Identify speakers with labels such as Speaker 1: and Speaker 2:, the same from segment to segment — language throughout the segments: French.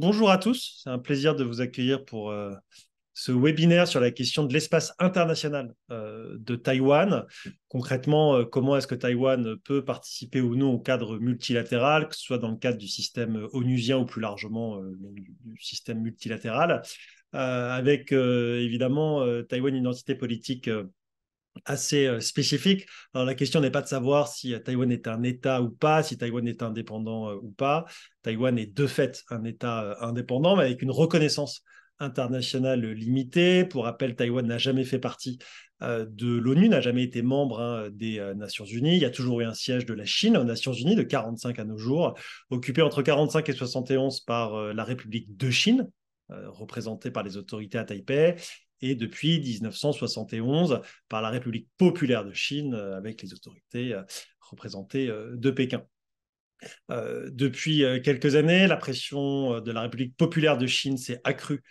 Speaker 1: Bonjour à tous, c'est un plaisir de vous accueillir pour ce webinaire sur la question de l'espace international de Taïwan. Concrètement, comment est-ce que Taïwan peut participer ou non au cadre multilatéral, que ce soit dans le cadre du système onusien ou plus largement du système multilatéral, avec évidemment Taïwan une identité politique assez spécifique. Alors la question n'est pas de savoir si Taïwan est un État ou pas, si Taïwan est indépendant ou pas. Taïwan est de fait un État indépendant, mais avec une reconnaissance internationale limitée. Pour rappel, Taïwan n'a jamais fait partie de l'ONU, n'a jamais été membre des Nations Unies. Il y a toujours eu un siège de la Chine aux Nations Unies, de 45 à nos jours, occupé entre 45 et 71 par la République de Chine, représentée par les autorités à Taipei, et depuis 1971 par la République populaire de Chine avec les autorités représentées de Pékin. Depuis quelques années, la pression de la République populaire de Chine s'est accrue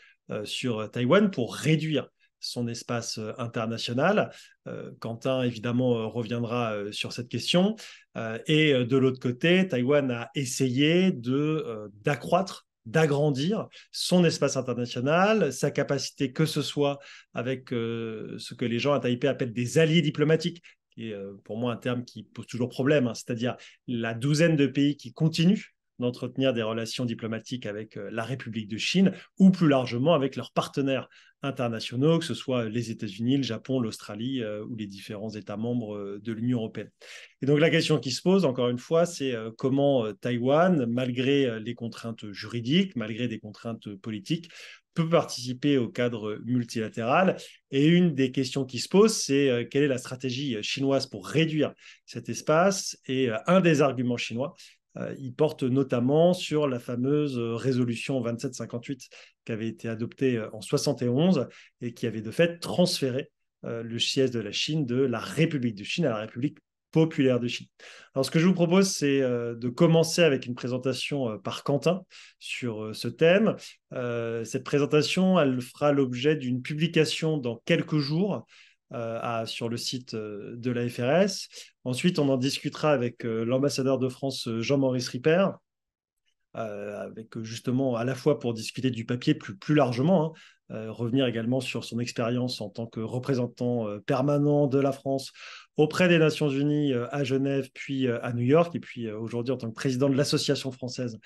Speaker 1: sur Taïwan pour réduire son espace international. Quentin, évidemment, reviendra sur cette question. Et de l'autre côté, Taïwan a essayé d'accroître, d'agrandir son espace international, sa capacité, que ce soit avec ce que les gens à Taipei appellent des alliés diplomatiques, qui est pour moi un terme qui pose toujours problème, hein, c'est-à-dire la douzaine de pays qui continuent d'entretenir des relations diplomatiques avec la République de Chine ou plus largement avec leurs partenaires internationaux, que ce soit les États-Unis, le Japon, l'Australie ou les différents États membres de l'Union européenne. Et donc la question qui se pose, encore une fois, c'est comment Taïwan, malgré les contraintes juridiques, malgré des contraintes politiques, peut participer au cadre multilatéral. Et une des questions qui se posent, c'est quelle est la stratégie chinoise pour réduire cet espace. Et un des arguments chinois, il porte notamment sur la fameuse résolution 2758 qui avait été adoptée en 71 et qui avait de fait transféré le siège de la Chine de la République de Chine à la République populaire de Chine. Alors, ce que je vous propose, c'est de commencer avec une présentation par Quentin sur ce thème. Cette présentation, elle fera l'objet d'une publication dans quelques jours sur le site de la FRS. Ensuite, on en discutera avec l'ambassadeur de France, Jean-Maurice Ripper, avec justement à la fois pour discuter du papier plus largement, hein, revenir également sur son expérience en tant que représentant permanent de la France auprès des Nations Unies à Genève, puis à New York, et puis aujourd'hui en tant que président de l'Association française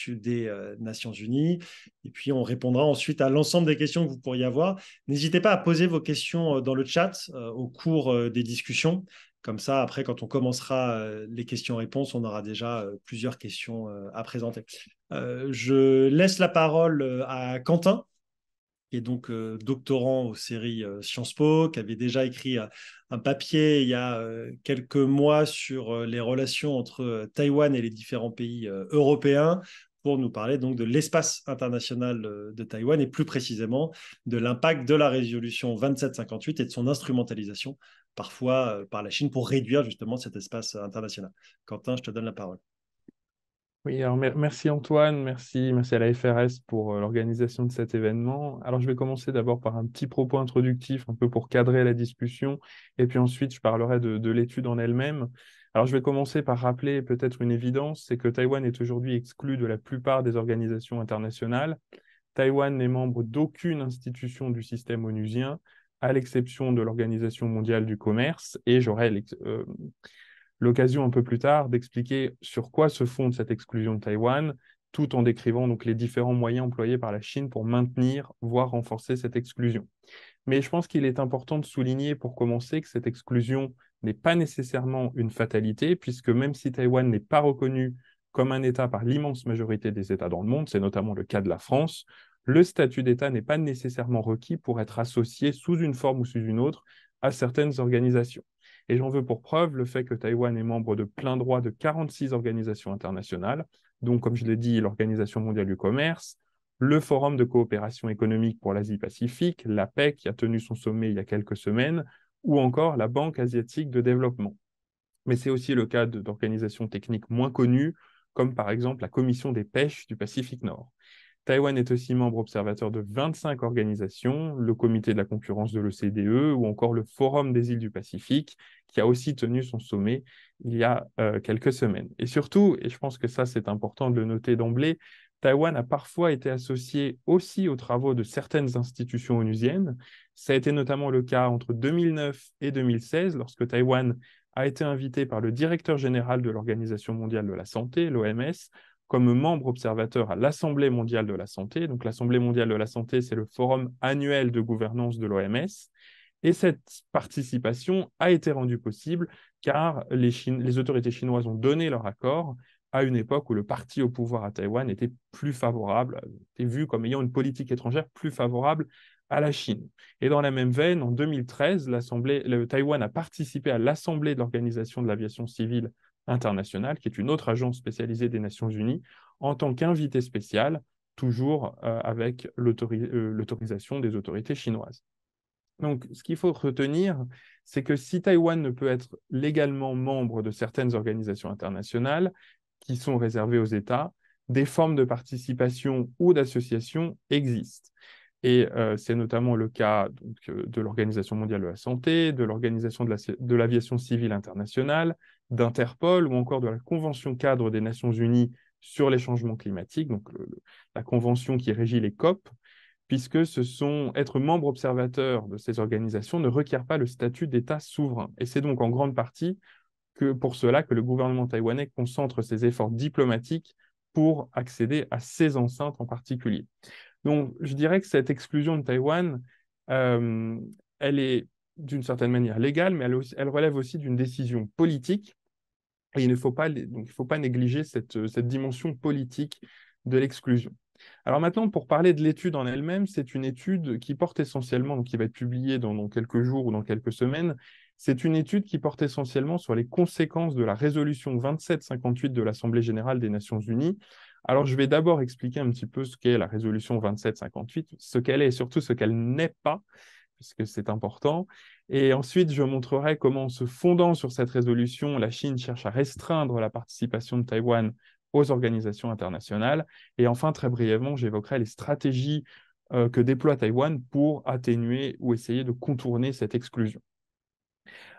Speaker 1: des Nations Unies. Et puis on répondra ensuite à l'ensemble des questions que vous pourriez avoir. N'hésitez pas à poser vos questions dans le chat au cours des discussions. Comme ça, après, quand on commencera les questions-réponses, on aura déjà plusieurs questions à présenter. Je laisse la parole à Quentin, qui est donc doctorant aux séries Sciences Po, qui avait déjà écrit un papier il y a quelques mois sur les relations entre Taïwan et les différents pays européens, pour nous parler donc de l'espace international de Taïwan et plus précisément de l'impact de la résolution 2758 et de son instrumentalisation parfois par la Chine pour réduire justement cet espace international. Quentin, je te donne la parole.
Speaker 2: Oui, alors merci Antoine, merci à la FRS pour l'organisation de cet événement. Alors je vais commencer d'abord par un petit propos introductif, un peu pour cadrer la discussion, et puis ensuite je parlerai de l'étude en elle-même. Alors je vais commencer par rappeler peut-être une évidence, c'est que Taïwan est aujourd'hui exclu de la plupart des organisations internationales. Taïwan n'est membre d'aucune institution du système onusien, à l'exception de l'Organisation mondiale du commerce, et j'aurai l'occasion un peu plus tard d'expliquer sur quoi se fonde cette exclusion de Taïwan, tout en décrivant donc les différents moyens employés par la Chine pour maintenir, voire renforcer cette exclusion. Mais je pense qu'il est important de souligner pour commencer que cette exclusion n'est pas nécessairement une fatalité, puisque même si Taïwan n'est pas reconnu comme un État par l'immense majorité des États dans le monde, c'est notamment le cas de la France, le statut d'État n'est pas nécessairement requis pour être associé sous une forme ou sous une autre à certaines organisations. Et j'en veux pour preuve le fait que Taïwan est membre de plein droit de 46 organisations internationales, donc comme je l'ai dit, l'Organisation mondiale du commerce, le Forum de coopération économique pour l'Asie-Pacifique, l'APEC, qui a tenu son sommet il y a quelques semaines, ou encore la Banque asiatique de développement. Mais c'est aussi le cas d'organisations techniques moins connues, comme par exemple la Commission des pêches du Pacifique Nord. Taïwan est aussi membre observateur de 25 organisations, le Comité de la concurrence de l'OCDE ou encore le Forum des îles du Pacifique, qui a aussi tenu son sommet il y a quelques semaines. Et surtout, et je pense que ça c'est important de le noter d'emblée, Taïwan a parfois été associé aussi aux travaux de certaines institutions onusiennes. Ça a été notamment le cas entre 2009 et 2016, lorsque Taïwan a été invité par le directeur général de l'Organisation mondiale de la santé, l'OMS, comme membre observateur à l'Assemblée mondiale de la santé. Donc l'Assemblée mondiale de la santé, c'est le forum annuel de gouvernance de l'OMS. Et cette participation a été rendue possible car les autorités chinoises ont donné leur accord à une époque où le parti au pouvoir à Taïwan était plus favorable, était vu comme ayant une politique étrangère plus favorable à la Chine. Et dans la même veine, en 2013, Taïwan a participé à l'Assemblée de l'Organisation de l'aviation civile internationale, qui est une autre agence spécialisée des Nations Unies, en tant qu'invité spécial, toujours avec l'autorisation des autorités chinoises. Donc, ce qu'il faut retenir, c'est que si Taïwan ne peut être légalement membre de certaines organisations internationales qui sont réservées aux États, des formes de participation ou d'association existent. Et c'est notamment le cas donc, de l'Organisation mondiale de la santé, de l'Organisation de l'aviation civile internationale, d'Interpol ou encore de la Convention cadre des Nations unies sur les changements climatiques, donc la convention qui régit les COP, puisque être membre observateur de ces organisations ne requiert pas le statut d'État souverain. Et c'est donc en grande partie pour cela que le gouvernement taïwanais concentre ses efforts diplomatiques pour accéder à ces enceintes en particulier. Donc, je dirais que cette exclusion de Taïwan, elle est d'une certaine manière légale, mais elle relève aussi d'une décision politique. Et il ne faut pas, donc, il faut pas négliger cette dimension politique de l'exclusion. Alors maintenant, pour parler de l'étude en elle-même, c'est une étude qui porte essentiellement, donc qui va être publiée dans quelques jours ou dans quelques semaines, c'est une étude qui porte essentiellement sur les conséquences de la résolution 2758 de l'Assemblée générale des Nations unies. Alors je vais d'abord expliquer un petit peu ce qu'est la résolution 2758, ce qu'elle est et surtout ce qu'elle n'est pas, puisque c'est important. Et ensuite, je montrerai comment, en se fondant sur cette résolution, la Chine cherche à restreindre la participation de Taïwan aux organisations internationales. Et enfin, très brièvement, j'évoquerai les stratégies que déploie Taïwan pour atténuer ou essayer de contourner cette exclusion.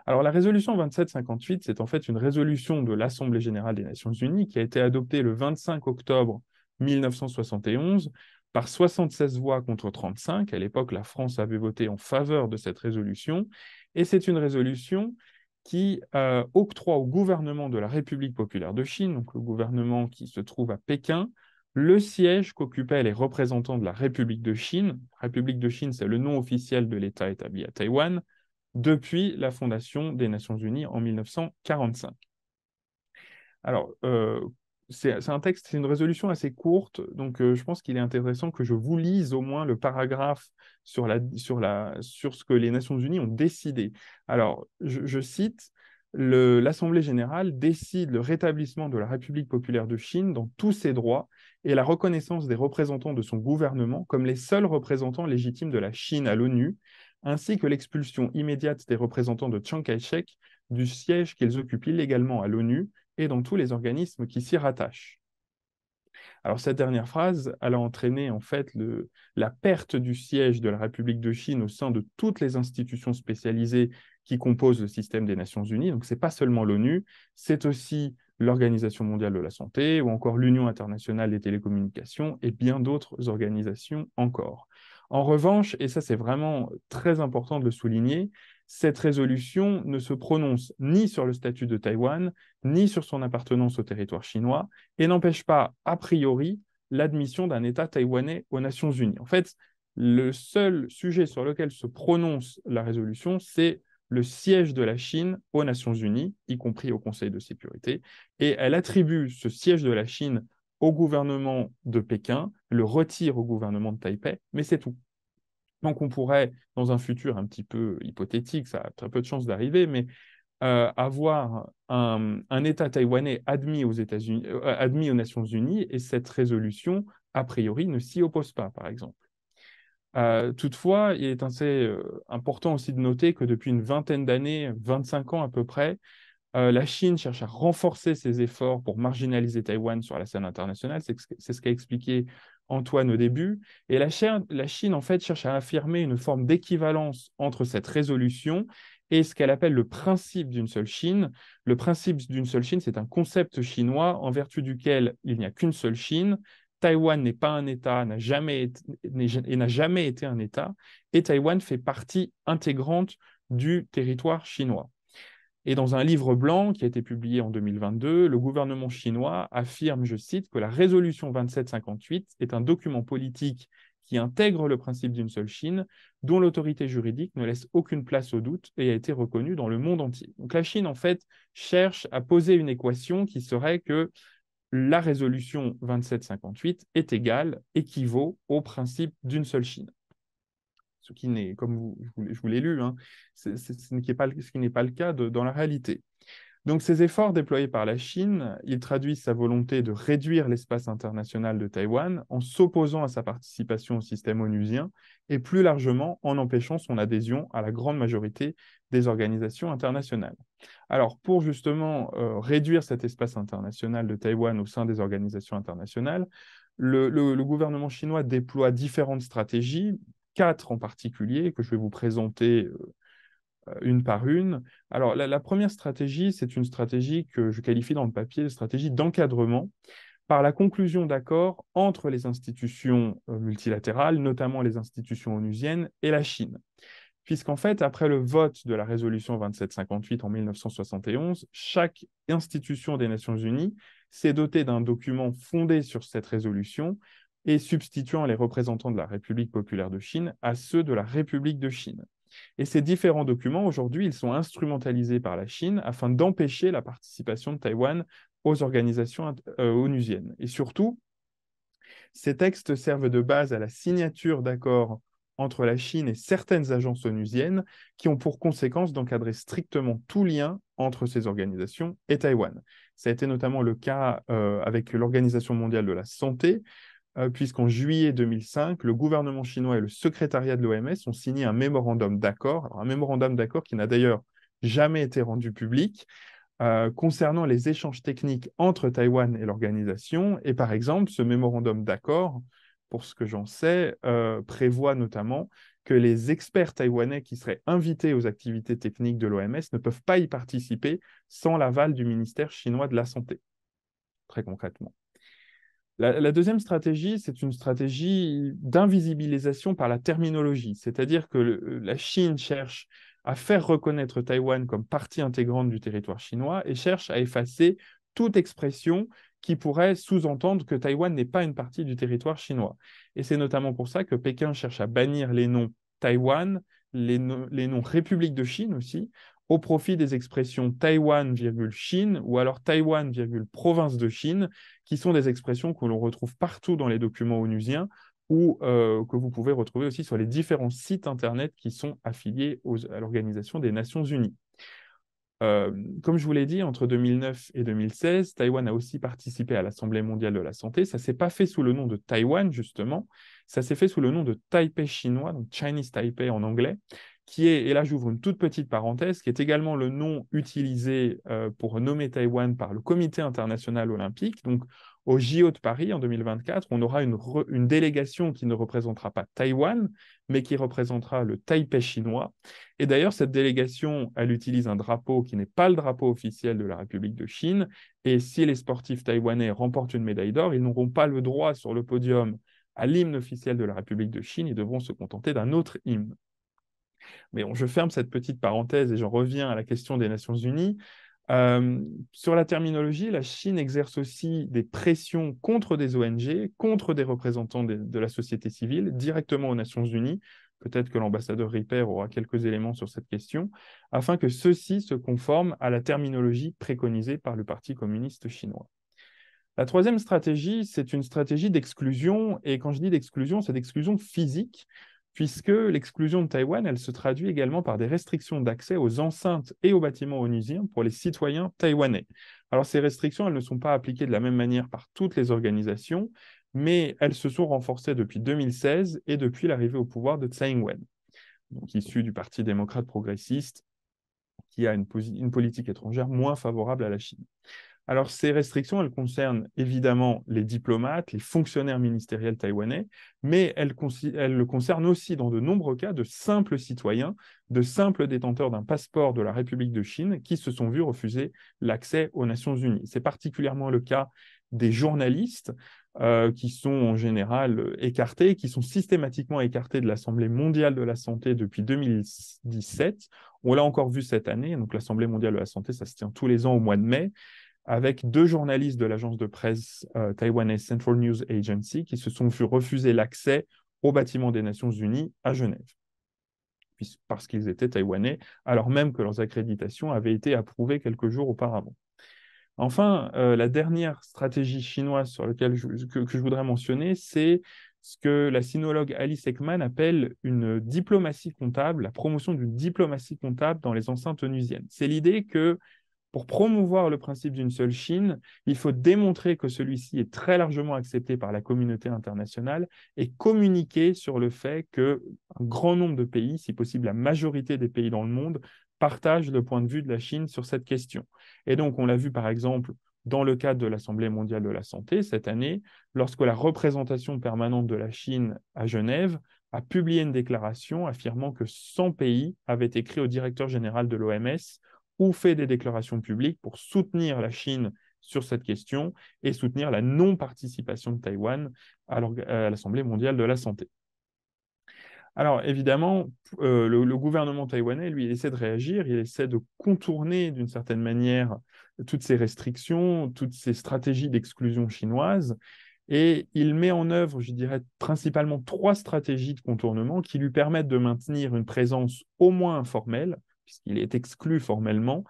Speaker 2: Alors, la résolution 2758, c'est en fait une résolution de l'Assemblée générale des Nations unies qui a été adoptée le 25 octobre 1971 par 76 voix contre 35. À l'époque, la France avait voté en faveur de cette résolution. Et c'est une résolution qui octroie au gouvernement de la République populaire de Chine, donc le gouvernement qui se trouve à Pékin, le siège qu'occupaient les représentants de la République de Chine. République de Chine, c'est le nom officiel de l'État établi à Taïwan, depuis la fondation des Nations unies en 1945. Alors, c'est un texte, c'est une résolution assez courte, donc je pense qu'il est intéressant que je vous lise au moins le paragraphe sur ce que les Nations unies ont décidé. Alors, je cite, l'Assemblée générale décide le rétablissement de la République populaire de Chine dans tous ses droits et la reconnaissance des représentants de son gouvernement comme les seuls représentants légitimes de la Chine à l'ONU, ainsi que l'expulsion immédiate des représentants de Chiang Kai-shek du siège qu'ils occupent illégalement à l'ONU et dans tous les organismes qui s'y rattachent. Alors cette dernière phrase, elle a entraîné en fait la perte du siège de la République de Chine au sein de toutes les institutions spécialisées qui composent le système des Nations Unies. Donc ce n'est pas seulement l'ONU, c'est aussi l'Organisation mondiale de la santé ou encore l'Union internationale des télécommunications et bien d'autres organisations encore. En revanche, et ça c'est vraiment très important de le souligner, cette résolution ne se prononce ni sur le statut de Taïwan, ni sur son appartenance au territoire chinois, et n'empêche pas, a priori, l'admission d'un État taïwanais aux Nations unies. En fait, le seul sujet sur lequel se prononce la résolution, c'est le siège de la Chine aux Nations unies, y compris au Conseil de sécurité, et elle attribue ce siège de la Chine au gouvernement de Pékin, le retire au gouvernement de Taipei, mais c'est tout. Donc on pourrait, dans un futur un petit peu hypothétique, ça a très peu de chances d'arriver, mais avoir un État taïwanais admis aux États-Unis, admis aux Nations Unies, et cette résolution, a priori, ne s'y oppose pas, par exemple. Toutefois, il est assez important aussi de noter que depuis une vingtaine d'années, 25 ans à peu près, la Chine cherche à renforcer ses efforts pour marginaliser Taïwan sur la scène internationale. C'est ce qu'a expliqué Antoine au début. Et la Chine, en fait, cherche à affirmer une forme d'équivalence entre cette résolution et ce qu'elle appelle le principe d'une seule Chine. Le principe d'une seule Chine, c'est un concept chinois en vertu duquel il n'y a qu'une seule Chine. Taïwan n'est pas un État, n'a jamais été un État, et Taïwan fait partie intégrante du territoire chinois. Et dans un livre blanc qui a été publié en 2022, le gouvernement chinois affirme, je cite, que la résolution 2758 est un document politique qui intègre le principe d'une seule Chine, dont l'autorité juridique ne laisse aucune place au doute et a été reconnue dans le monde entier. Donc la Chine, en fait, cherche à poser une équation qui serait que la résolution 2758 est égale, équivaut au principe d'une seule Chine. Ce qui n'est, comme je vous l'ai lu, hein, ce qui n'est pas le cas dans la réalité. Donc ces efforts déployés par la Chine, ils traduisent sa volonté de réduire l'espace international de Taïwan en s'opposant à sa participation au système onusien et plus largement en empêchant son adhésion à la grande majorité des organisations internationales. Alors pour justement réduire cet espace international de Taïwan au sein des organisations internationales, le gouvernement chinois déploie différentes stratégies, 4 en particulier, que je vais vous présenter une par une. Alors, la première stratégie, c'est une stratégie que je qualifie dans le papier de stratégie d'encadrement par la conclusion d'accords entre les institutions multilatérales, notamment les institutions onusiennes et la Chine. Puisqu'en fait, après le vote de la résolution 2758 en 1971, chaque institution des Nations Unies s'est dotée d'un document fondé sur cette résolution et substituant les représentants de la République populaire de Chine à ceux de la République de Chine. Et ces différents documents, aujourd'hui, ils sont instrumentalisés par la Chine afin d'empêcher la participation de Taïwan aux organisations onusiennes. Et surtout, ces textes servent de base à la signature d'accords entre la Chine et certaines agences onusiennes qui ont pour conséquence d'encadrer strictement tout lien entre ces organisations et Taïwan. Ça a été notamment le cas avec l'Organisation mondiale de la santé, puisqu'en juillet 2005, le gouvernement chinois et le secrétariat de l'OMS ont signé un mémorandum d'accord, un mémorandum d'accord qui n'a d'ailleurs jamais été rendu public, concernant les échanges techniques entre Taïwan et l'organisation. Et par exemple, ce mémorandum d'accord, pour ce que j'en sais, prévoit notamment que les experts taïwanais qui seraient invités aux activités techniques de l'OMS ne peuvent pas y participer sans l'aval du ministère chinois de la Santé, très concrètement. La deuxième stratégie, c'est une stratégie d'invisibilisation par la terminologie, c'est-à-dire que la Chine cherche à faire reconnaître Taïwan comme partie intégrante du territoire chinois et cherche à effacer toute expression qui pourrait sous-entendre que Taïwan n'est pas une partie du territoire chinois. Et c'est notamment pour ça que Pékin cherche à bannir les noms Taïwan, les noms République de Chine aussi, au profit des expressions Taïwan, Chine ou alors Taïwan, province de Chine, qui sont des expressions que l'on retrouve partout dans les documents onusiens ou que vous pouvez retrouver aussi sur les différents sites Internet qui sont affiliés à l'Organisation des Nations Unies. Comme je vous l'ai dit, entre 2009 et 2016, Taïwan a aussi participé à l'Assemblée mondiale de la santé. Ça ne s'est pas fait sous le nom de Taïwan, justement. Ça s'est fait sous le nom de Taipei chinois, donc Chinese Taipei en anglais, qui est, et là j'ouvre une toute petite parenthèse, qui est également le nom utilisé pour nommer Taïwan par le Comité international olympique. Donc, au JO de Paris en 2024, on aura une délégation qui ne représentera pas Taïwan, mais qui représentera le Taipei chinois. Et d'ailleurs, cette délégation, elle utilise un drapeau qui n'est pas le drapeau officiel de la République de Chine. Et si les sportifs taïwanais remportent une médaille d'or, ils n'auront pas le droit sur le podium à l'hymne officiel de la République de Chine, ils devront se contenter d'un autre hymne. Mais bon, je ferme cette petite parenthèse et j'en reviens à la question des Nations Unies. Sur la terminologie, la Chine exerce aussi des pressions contre des ONG, contre des représentants de la société civile, directement aux Nations Unies. Peut-être que l'ambassadeur Ripper aura quelques éléments sur cette question, afin que ceux-ci se conforment à la terminologie préconisée par le Parti communiste chinois. La troisième stratégie, c'est une stratégie d'exclusion, et quand je dis d'exclusion, c'est d'exclusion physique, puisque l'exclusion de Taïwan, elle se traduit également par des restrictions d'accès aux enceintes et aux bâtiments onusiens pour les citoyens taïwanais. Alors ces restrictions, elles ne sont pas appliquées de la même manière par toutes les organisations, mais elles se sont renforcées depuis 2016 et depuis l'arrivée au pouvoir de Tsai Ing-wen, donc issu du Parti démocrate progressiste, qui a une politique étrangère moins favorable à la Chine. Alors, ces restrictions, elles concernent évidemment les diplomates, les fonctionnaires ministériels taïwanais, mais elles concernent aussi, dans de nombreux cas, de simples citoyens, de simples détenteurs d'un passeport de la République de Chine qui se sont vus refuser l'accès aux Nations Unies. C'est particulièrement le cas des journalistes, qui sont en général écartés, qui sont systématiquement écartés de l'Assemblée mondiale de la santé depuis 2017. On l'a encore vu cette année, donc l'Assemblée mondiale de la santé, ça se tient tous les ans au mois de mai, avec 2 journalistes de l'agence de presse taïwanaise Central News Agency qui se sont vus refuser l'accès au bâtiment des Nations Unies à Genève, parce qu'ils étaient taïwanais, alors même que leurs accréditations avaient été approuvées quelques jours auparavant. Enfin, la dernière stratégie chinoise sur laquelle que je voudrais mentionner, c'est ce que la sinologue Alice Ekman appelle une diplomatie comptable, la promotion d'une diplomatie comptable dans les enceintes onusiennes. C'est l'idée que pour promouvoir le principe d'une seule Chine, il faut démontrer que celui-ci est très largement accepté par la communauté internationale et communiquer sur le fait qu'un grand nombre de pays, si possible la majorité des pays dans le monde, partagent le point de vue de la Chine sur cette question. Et donc, on l'a vu par exemple dans le cadre de l'Assemblée mondiale de la santé cette année, lorsque la représentation permanente de la Chine à Genève a publié une déclaration affirmant que 100 pays avaient écrit au directeur général de l'OMS ou fait des déclarations publiques pour soutenir la Chine sur cette question et soutenir la non-participation de Taïwan à l'Assemblée mondiale de la santé. Alors évidemment, le gouvernement taïwanais, lui, il essaie de réagir, il essaie de contourner d'une certaine manière toutes ces restrictions, toutes ces stratégies d'exclusion chinoise, et il met en œuvre, je dirais, principalement 3 stratégies de contournement qui lui permettent de maintenir une présence au moins informelle, puisqu'il est exclu formellement,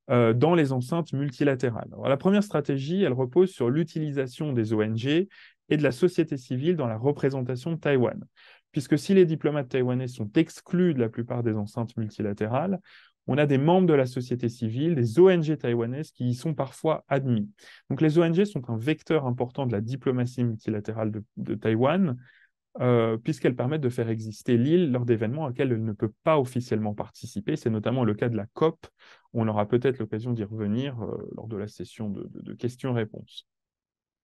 Speaker 2: dans les enceintes multilatérales. Alors, la première stratégie, elle repose sur l'utilisation des ONG et de la société civile dans la représentation de Taïwan. Puisque si les diplomates taïwanais sont exclus de la plupart des enceintes multilatérales, on a des membres de la société civile, des ONG taïwanaises qui y sont parfois admis. Donc les ONG sont un vecteur important de la diplomatie multilatérale de Taïwan, puisqu'elles permettent de faire exister l'île lors d'événements auxquels elle ne peut pas officiellement participer. C'est notamment le cas de la COP. On aura peut-être l'occasion d'y revenir lors de la session de questions-réponses.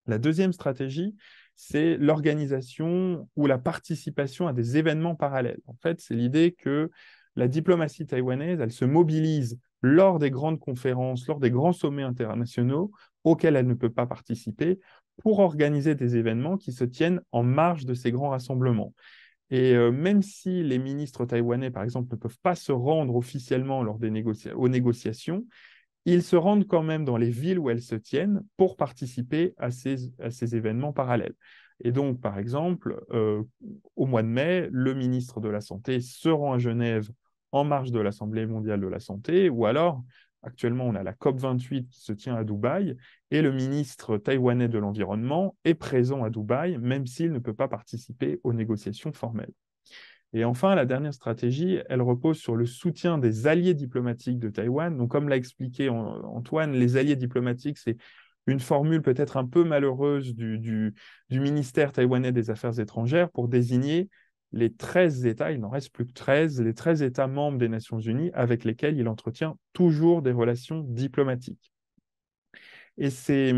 Speaker 2: La deuxième stratégie, c'est l'organisation ou la participation à des événements parallèles. En fait, c'est l'idée que la diplomatie taïwanaise, elle se mobilise lors des grandes conférences, lors des grands sommets internationaux auxquels elle ne peut pas participer, pour organiser des événements qui se tiennent en marge de ces grands rassemblements. Et même si les ministres taïwanais, par exemple, ne peuvent pas se rendre officiellement lors aux négociations, ils se rendent quand même dans les villes où elles se tiennent pour participer à ces événements parallèles. Et donc, par exemple, au mois de mai, le ministre de la Santé se rend à Genève en marge de l'Assemblée mondiale de la santé, ou alors, actuellement, on a la COP28 qui se tient à Dubaï, et le ministre taïwanais de l'Environnement est présent à Dubaï, même s'il ne peut pas participer aux négociations formelles. Et enfin, la dernière stratégie, elle repose sur le soutien des alliés diplomatiques de Taïwan. Donc, comme l'a expliqué Antoine, les alliés diplomatiques, c'est une formule peut-être un peu malheureuse du ministère taïwanais des Affaires étrangères pour désigner les 13 États, il n'en reste plus que 13, les 13 États membres des Nations Unies avec lesquels il entretient toujours des relations diplomatiques. Et ces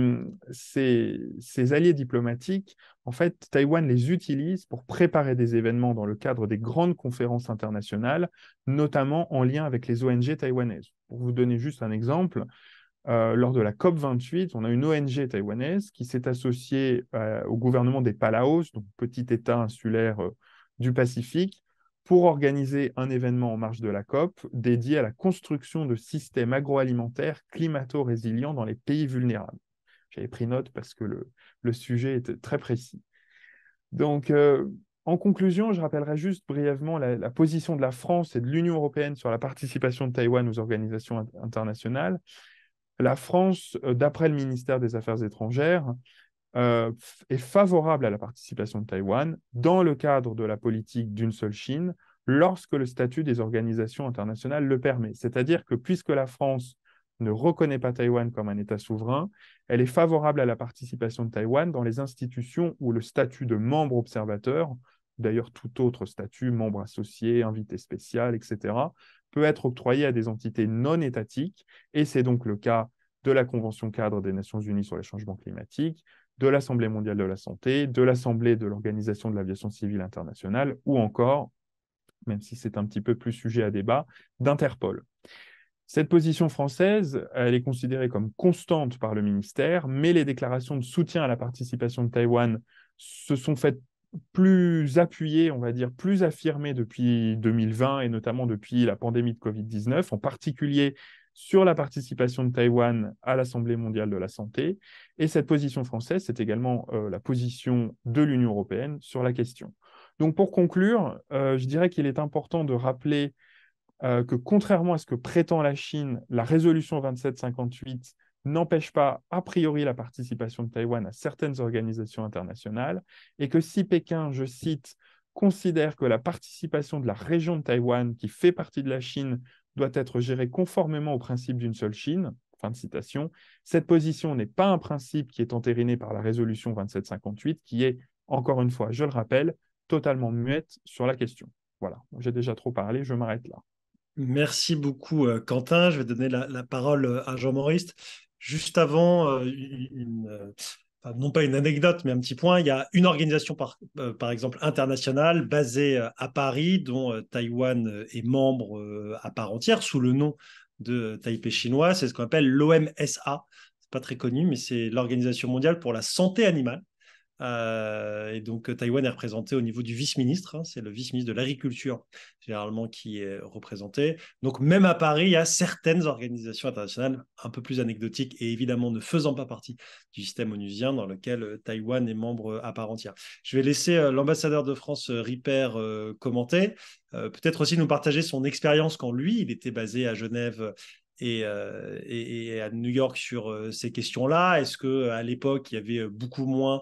Speaker 2: alliés diplomatiques, en fait, Taïwan les utilise pour préparer des événements dans le cadre des grandes conférences internationales, notamment en lien avec les ONG taïwanaises. Pour vous donner juste un exemple, lors de la COP28, on a une ONG taïwanaise qui s'est associée au gouvernement des Palaos, donc petit État insulaire du Pacifique, pour organiser un événement en marge de la COP dédié à la construction de systèmes agroalimentaires climato-résilients dans les pays vulnérables. J'avais pris note parce que le sujet est très précis. Donc, en conclusion, je rappellerai juste brièvement la position de la France et de l'Union européenne sur la participation de Taïwan aux organisations internationales. La France, d'après le ministère des Affaires étrangères, est favorable à la participation de Taïwan dans le cadre de la politique d'une seule Chine lorsque le statut des organisations internationales le permet. C'est-à-dire que puisque la France ne reconnaît pas Taïwan comme un État souverain, elle est favorable à la participation de Taïwan dans les institutions où le statut de membre observateur, d'ailleurs tout autre statut, membre associé, invité spécial, etc., peut être octroyé à des entités non étatiques, et c'est donc le cas de la Convention cadre des Nations Unies sur les changements climatiques, de l'Assemblée mondiale de la santé, de l'Assemblée de l'Organisation de l'aviation civile internationale, ou encore, même si c'est un petit peu plus sujet à débat, d'Interpol. Cette position française, elle est considérée comme constante par le ministère, mais les déclarations de soutien à la participation de Taïwan se sont faites plus appuyées, on va dire, plus affirmées depuis 2020 et notamment depuis la pandémie de Covid-19, en particulier sur la participation de Taïwan à l'Assemblée mondiale de la santé. Et cette position française, c'est également la position de l'Union européenne sur la question. Donc pour conclure, je dirais qu'il est important de rappeler que contrairement à ce que prétend la Chine, la résolution 2758 n'empêche pas a priori la participation de Taïwan à certaines organisations internationales et que si Pékin, je cite, considère que la participation de la région de Taïwan, qui fait partie de la Chine, doit être gérée conformément au principe d'une seule Chine, fin de citation, cette position n'est pas un principe qui est entériné par la résolution 2758, qui est, encore une fois, je le rappelle, totalement muette sur la question. Voilà, j'ai déjà trop parlé, je m'arrête là.
Speaker 1: Merci beaucoup, Quentin. Je vais donner la parole à Jean-Maurice. Juste avant, enfin, non pas une anecdote, mais un petit point. Il y a une organisation, par exemple, internationale, basée à Paris, dont Taïwan est membre à part entière, sous le nom de Taipei chinois. C'est ce qu'on appelle l'OMSA. C'est pas très connu, mais c'est l'Organisation mondiale pour la santé animale. Et donc, Taïwan est représenté au niveau du vice-ministre, hein, c'est le vice-ministre de l'Agriculture, généralement, qui est représenté. Donc, même à Paris, il y a certaines organisations internationales un peu plus anecdotiques et évidemment ne faisant pas partie du système onusien dans lequel Taïwan est membre à part entière. Je vais laisser l'ambassadeur de France, Ripper, commenter. Peut-être aussi nous partager son expérience quand lui, il était basé à Genève et à New York sur ces questions-là. Est-ce qu'à l'époque, il y avait beaucoup moins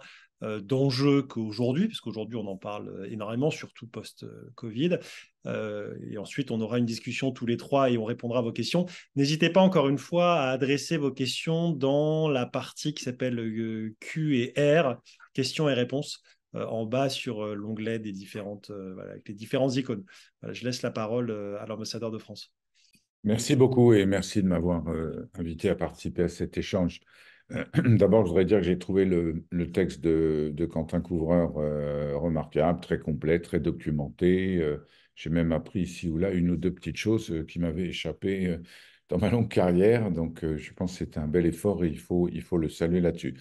Speaker 1: d'enjeux qu'aujourd'hui, parce qu'aujourd'hui on en parle énormément, surtout post-Covid. Et ensuite on aura une discussion tous les trois et on répondra à vos questions. N'hésitez pas encore une fois à adresser vos questions dans la partie qui s'appelle Q et R, questions et réponses, en bas sur l'onglet des différentes, voilà, avec les différentes icônes. Voilà, je laisse la parole à l'ambassadeur de France.
Speaker 3: Merci beaucoup et merci de m'avoir invité à participer à cet échange. D'abord, je voudrais dire que j'ai trouvé le texte de Quentin Couvreur remarquable, très complet, très documenté. J'ai même appris ici ou là une ou deux petites choses qui m'avaient échappé dans ma longue carrière. Donc, je pense que c'est un bel effort et il faut le saluer là-dessus.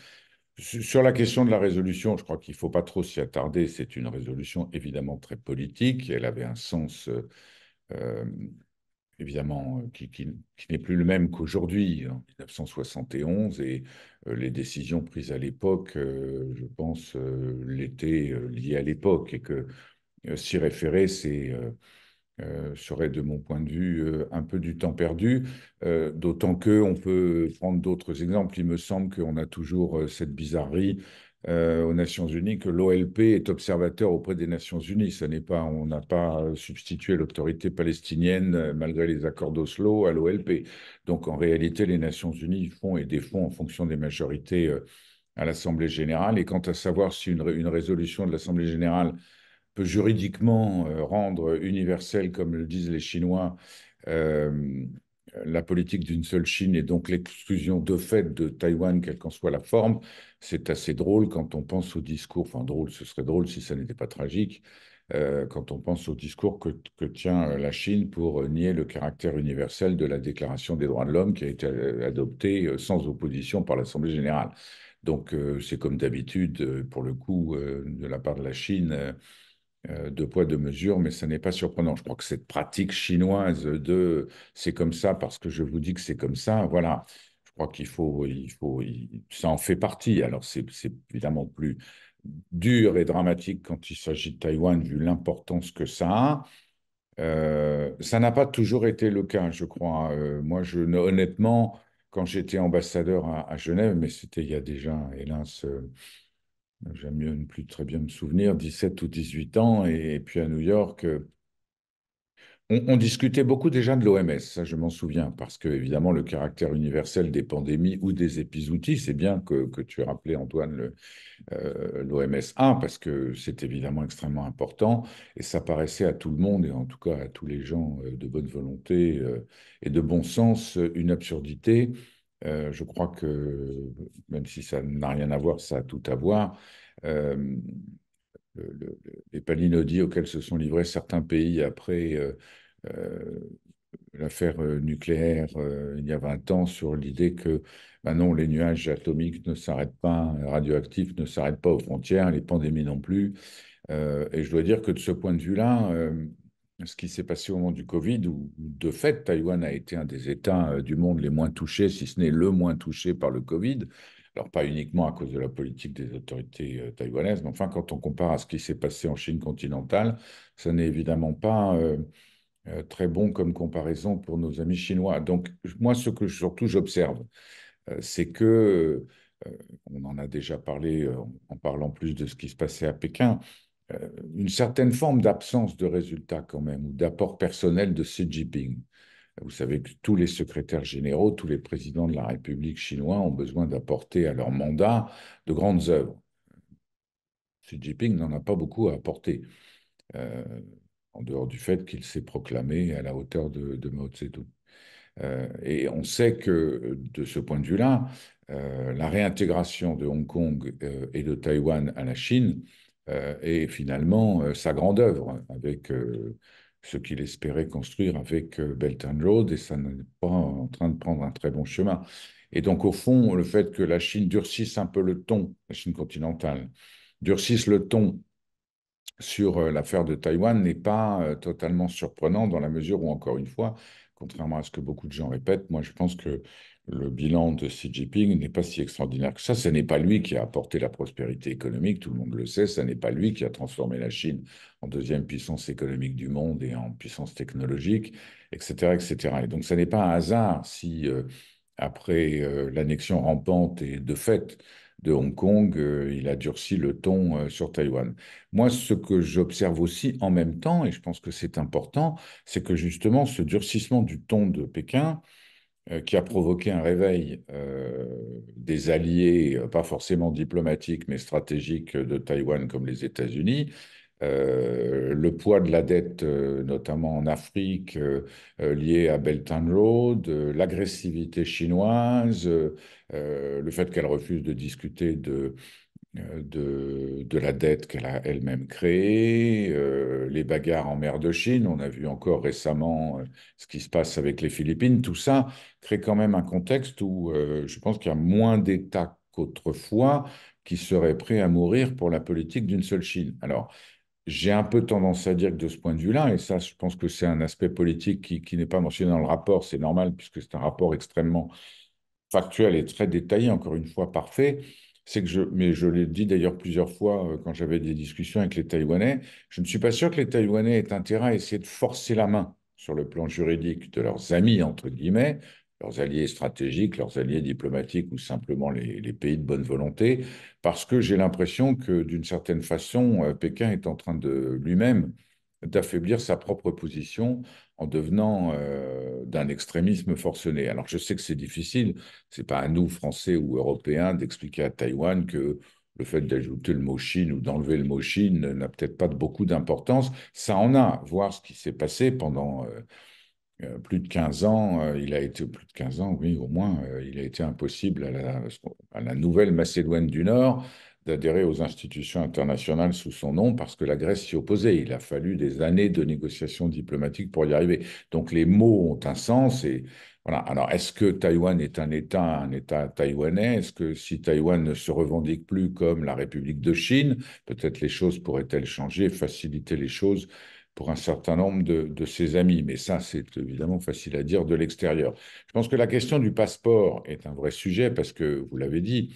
Speaker 3: Sur la question de la résolution, je crois qu'il ne faut pas trop s'y attarder. C'est une résolution évidemment très politique. Elle avait un sens euh, évidemment, qui n'est plus le même qu'aujourd'hui, en 1971, et les décisions prises à l'époque, je pense, l'étaient liées à l'époque, et que s'y référer, serait, de mon point de vue, un peu du temps perdu, d'autant qu'on peut prendre d'autres exemples. Il me semble qu'on a toujours cette bizarrerie aux Nations Unies que l'OLP est observateur auprès des Nations Unies. Ça n'est pas, on n'a pas substitué l'autorité palestinienne, malgré les accords d'Oslo, à l'OLP. Donc en réalité, les Nations Unies font et défont en fonction des majorités à l'Assemblée générale. Et quant à savoir si une résolution de l'Assemblée générale peut juridiquement rendre universel, comme le disent les Chinois, euh, la politique d'une seule Chine et donc l'exclusion de fait de Taïwan, quelle qu'en soit la forme, c'est assez drôle quand on pense au discours, enfin drôle, ce serait drôle si ça n'était pas tragique, quand on pense au discours que tient la Chine pour nier le caractère universel de la Déclaration des droits de l'homme qui a été adoptée sans opposition par l'Assemblée générale. Donc c'est comme d'habitude, pour le coup, de la part de la Chine, deux poids, deux mesures, mais ça n'est pas surprenant. Je crois que cette pratique chinoise de c'est comme ça parce que je vous dis que c'est comme ça, voilà, je crois ça en fait partie. Alors c'est évidemment plus dur et dramatique quand il s'agit de Taïwan, vu l'importance que ça a. Ça n'a pas toujours été le cas, je crois. Moi, honnêtement, quand j'étais ambassadeur à Genève, mais c'était il y a déjà, hélas, j'aime mieux ne plus très bien me souvenir, 17 ou 18 ans, et puis à New York, on discutait beaucoup déjà de l'OMS, ça je m'en souviens, parce que évidemment le caractère universel des pandémies ou des épizooties, c'est bien que tu aies rappelé, Antoine, l'OMS 1, parce que c'est évidemment extrêmement important, et ça paraissait à tout le monde, et en tout cas à tous les gens de bonne volonté et de bon sens, une absurdité. Je crois que, même si ça n'a rien à voir, ça a tout à voir. Euh, les palinodies auxquels se sont livrés certains pays après l'affaire nucléaire il y a 20 ans sur l'idée que ben non, les nuages atomiques ne s'arrêtent pas, radioactifs ne s'arrêtent pas aux frontières, les pandémies non plus. Et je dois dire que de ce point de vue-là, ce qui s'est passé au moment du Covid, où de fait, Taïwan a été un des États du monde les moins touchés, si ce n'est le moins touché par le Covid. Alors, pas uniquement à cause de la politique des autorités taïwanaises, mais enfin, quand on compare à ce qui s'est passé en Chine continentale, ça n'est évidemment pas très bon comme comparaison pour nos amis chinois. Donc, moi, ce que surtout j'observe, c'est que, on en a déjà parlé en parlant plus de ce qui se passait à Pékin, une certaine forme d'absence de résultats quand même, ou d'apport personnel de Xi Jinping. Vous savez que tous les secrétaires généraux, tous les présidents de la République chinoise ont besoin d'apporter à leur mandat de grandes œuvres. Xi Jinping n'en a pas beaucoup à apporter, euh, en dehors du fait qu'il s'est proclamé à la hauteur de Mao Tse-tung. Et on sait que de ce point de vue-là, la réintégration de Hong Kong et de Taïwan à la Chine est finalement sa grande œuvre, avec ce qu'il espérait construire avec Belt and Road, et ça n'est pas en train de prendre un très bon chemin. Et donc, au fond, le fait que la Chine durcisse un peu le ton, la Chine continentale, durcisse le ton sur l'affaire de Taïwan n'est pas totalement surprenant dans la mesure où, encore une fois, contrairement à ce que beaucoup de gens répètent, moi je pense que le bilan de Xi Jinping n'est pas si extraordinaire que ça. Ce n'est pas lui qui a apporté la prospérité économique, tout le monde le sait, ce n'est pas lui qui a transformé la Chine en deuxième puissance économique du monde et en puissance technologique, etc. etc. Et donc ce n'est pas un hasard si, après l'annexion rampante et de fait de Hong Kong, il a durci le ton sur Taïwan. Moi, ce que j'observe aussi en même temps, et je pense que c'est important, c'est que justement ce durcissement du ton de Pékin, qui a provoqué un réveil des alliés, pas forcément diplomatiques, mais stratégiques de Taïwan comme les États-Unis, le poids de la dette, notamment en Afrique, liée à Belt and Road, l'agressivité chinoise, le fait qu'elle refuse de discuter de la dette qu'elle a elle-même créée, les bagarres en mer de Chine, on a vu encore récemment ce qui se passe avec les Philippines, tout ça crée quand même un contexte où je pense qu'il y a moins d'États qu'autrefois qui seraient prêts à mourir pour la politique d'une seule Chine. Alors, j'ai un peu tendance à dire que de ce point de vue-là, et ça, je pense que c'est un aspect politique qui n'est pas mentionné dans le rapport, c'est normal puisque c'est un rapport extrêmement factuel et très détaillé, encore une fois parfait, c'est que mais je l'ai dit d'ailleurs plusieurs fois quand j'avais des discussions avec les Taïwanais, je ne suis pas sûr que les Taïwanais aient intérêt à essayer de forcer la main sur le plan juridique de leurs amis, entre guillemets, leurs alliés stratégiques, leurs alliés diplomatiques ou simplement les pays de bonne volonté, parce que j'ai l'impression que d'une certaine façon, Pékin est en train de lui-même d'affaiblir sa propre position en devenant d'un extrémisme forcené. Alors je sais que c'est difficile, c'est pas à nous, Français ou Européens, d'expliquer à Taïwan que le fait d'ajouter le mot Chine ou d'enlever le mot Chine n'a peut-être pas beaucoup d'importance. Ça en a, voir ce qui s'est passé pendant plus de 15 ans, il a été plus de 15 ans, oui, au moins, il a été impossible à la nouvelle Macédoine du Nord d'adhérer aux institutions internationales sous son nom parce que la Grèce s'y opposait. Il a fallu des années de négociations diplomatiques pour y arriver. Donc les mots ont un sens et voilà. Alors est-ce que Taïwan est un État taïwanais? Est-ce que si Taïwan ne se revendique plus comme la République de Chine, peut-être les choses pourraient-elles changer, faciliter les choses pour un certain nombre de ses amis. Mais ça, c'est évidemment facile à dire de l'extérieur. Je pense que la question du passeport est un vrai sujet parce que, vous l'avez dit,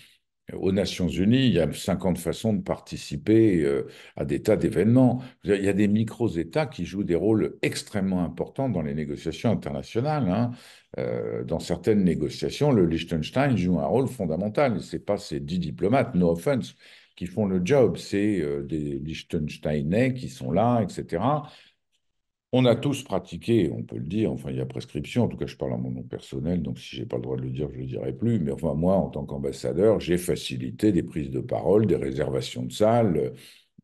Speaker 3: aux Nations Unies, il y a 50 façons de participer à des tas d'événements. Il y a des micros-États qui jouent des rôles extrêmement importants dans les négociations internationales, hein. Dans certaines négociations, le Liechtenstein joue un rôle fondamental. Ce n'est pas ces 10 diplomates, no offense, qui font le job, c'est des Liechtensteinais qui sont là, etc. On a tous pratiqué, on peut le dire, enfin il y a prescription, en tout cas je parle à mon nom personnel, donc si je n'ai pas le droit de le dire, je ne le dirai plus, mais enfin moi, en tant qu'ambassadeur, j'ai facilité des prises de parole, des réservations de salles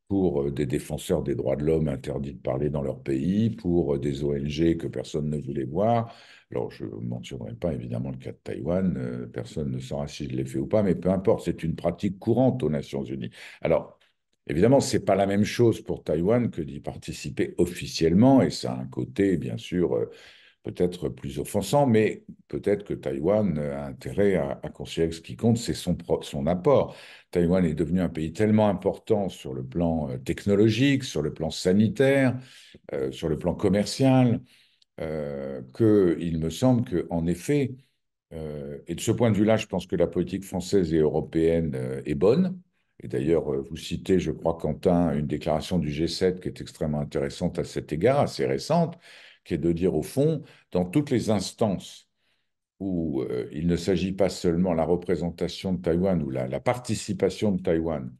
Speaker 3: pour des défenseurs des droits de l'homme interdits de parler dans leur pays, pour des ONG que personne ne voulait voir. Alors je ne mentionnerai pas évidemment le cas de Taïwan, personne ne saura si je l'ai fait ou pas, mais peu importe, c'est une pratique courante aux Nations Unies. Alors, évidemment, ce n'est pas la même chose pour Taïwan que d'y participer officiellement, et ça a un côté, bien sûr, peut-être plus offensant, mais peut-être que Taïwan a intérêt à considérer que ce qui compte, c'est son apport. Taïwan est devenu un pays tellement important sur le plan technologique, sur le plan sanitaire, sur le plan commercial, qu'il me semble qu'en effet, et de ce point de vue-là, je pense que la politique française et européenne est bonne. Et d'ailleurs, vous citez, je crois, Quentin, une déclaration du G7 qui est extrêmement intéressante à cet égard, assez récente, qui est de dire, au fond, dans toutes les instances où il ne s'agit pas seulement de la représentation de Taïwan ou la participation de Taïwan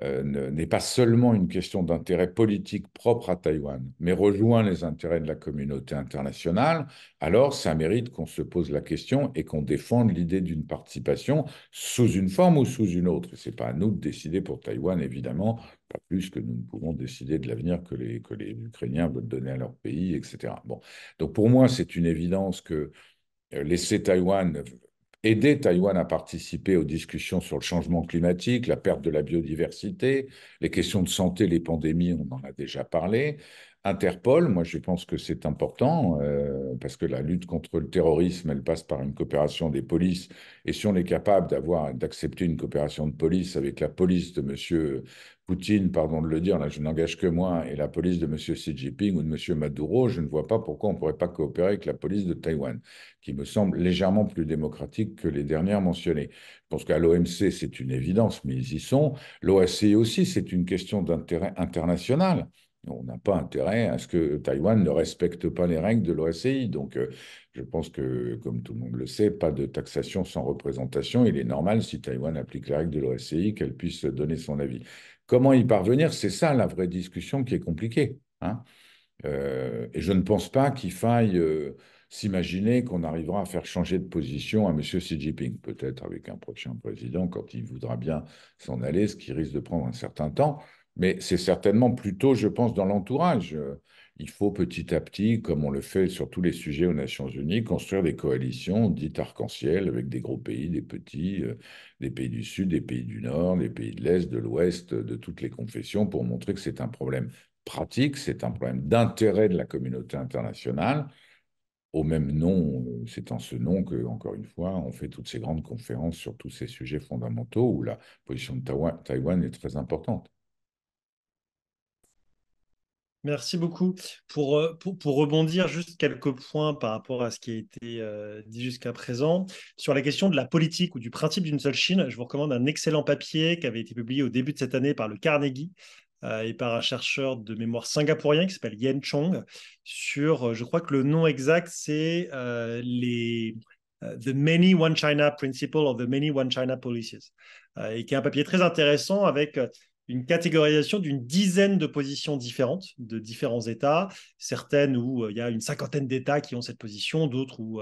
Speaker 3: n'est pas seulement une question d'intérêt politique propre à Taïwan, mais rejoint les intérêts de la communauté internationale, alors ça mérite qu'on se pose la question et qu'on défende l'idée d'une participation sous une forme ou sous une autre. Ce n'est pas à nous de décider pour Taïwan, évidemment, pas plus que nous ne pouvons décider de l'avenir que les Ukrainiens veulent donner à leur pays, etc. Bon. Donc pour moi, c'est une évidence que laisser Taïwan, aider Taïwan à participer aux discussions sur le changement climatique, la perte de la biodiversité, les questions de santé, les pandémies, on en a déjà parlé. Interpol, moi je pense que c'est important parce que la lutte contre le terrorisme, elle passe par une coopération des polices. Et si on est capable d'accepter une coopération de police avec la police de M. Poutine, pardon de le dire, là je n'engage que moi, et la police de M. Xi Jinping ou de M. Maduro, je ne vois pas pourquoi on ne pourrait pas coopérer avec la police de Taïwan, qui me semble légèrement plus démocratique que les dernières mentionnées. Je pense qu'à l'OMC, c'est une évidence, mais ils y sont. L'OACI aussi, c'est une question d'intérêt international. On n'a pas intérêt à ce que Taïwan ne respecte pas les règles de l'OACI. Donc, je pense que, comme tout le monde le sait, pas de taxation sans représentation. Il est normal, si Taïwan applique les règles de l'OACI, qu'elle puisse donner son avis. Comment y parvenir? C'est ça la vraie discussion qui est compliquée, hein. Et je ne pense pas qu'il faille s'imaginer qu'on arrivera à faire changer de position à M. Xi Jinping, peut-être avec un prochain président quand il voudra bien s'en aller, ce qui risque de prendre un certain temps. Mais c'est certainement plutôt, je pense, dans l'entourage. Il faut petit à petit, comme on le fait sur tous les sujets aux Nations Unies, construire des coalitions dites arc-en-ciel avec des gros pays, des petits, des pays du Sud, des pays du Nord, des pays de l'Est, de l'Ouest, de toutes les confessions, pour montrer que c'est un problème pratique, c'est un problème d'intérêt de la communauté internationale. Au même nom, c'est en ce nom que, encore une fois, on fait toutes ces grandes conférences sur tous ces sujets fondamentaux où la position de Taïwan est très importante.
Speaker 1: Merci beaucoup. Pour rebondir juste quelques points par rapport à ce qui a été dit jusqu'à présent, sur la question de la politique ou du principe d'une seule Chine, je vous recommande un excellent papier qui avait été publié au début de cette année par le Carnegie et par un chercheur de mémoire singapourien qui s'appelle Yen Chong sur, je crois que le nom exact, c'est The Many One China Principle or The Many One China Policies, et qui est un papier très intéressant avec une catégorisation d'une dizaine de positions différentes de différents États, certaines où il y a une cinquantaine d'États qui ont cette position, d'autres où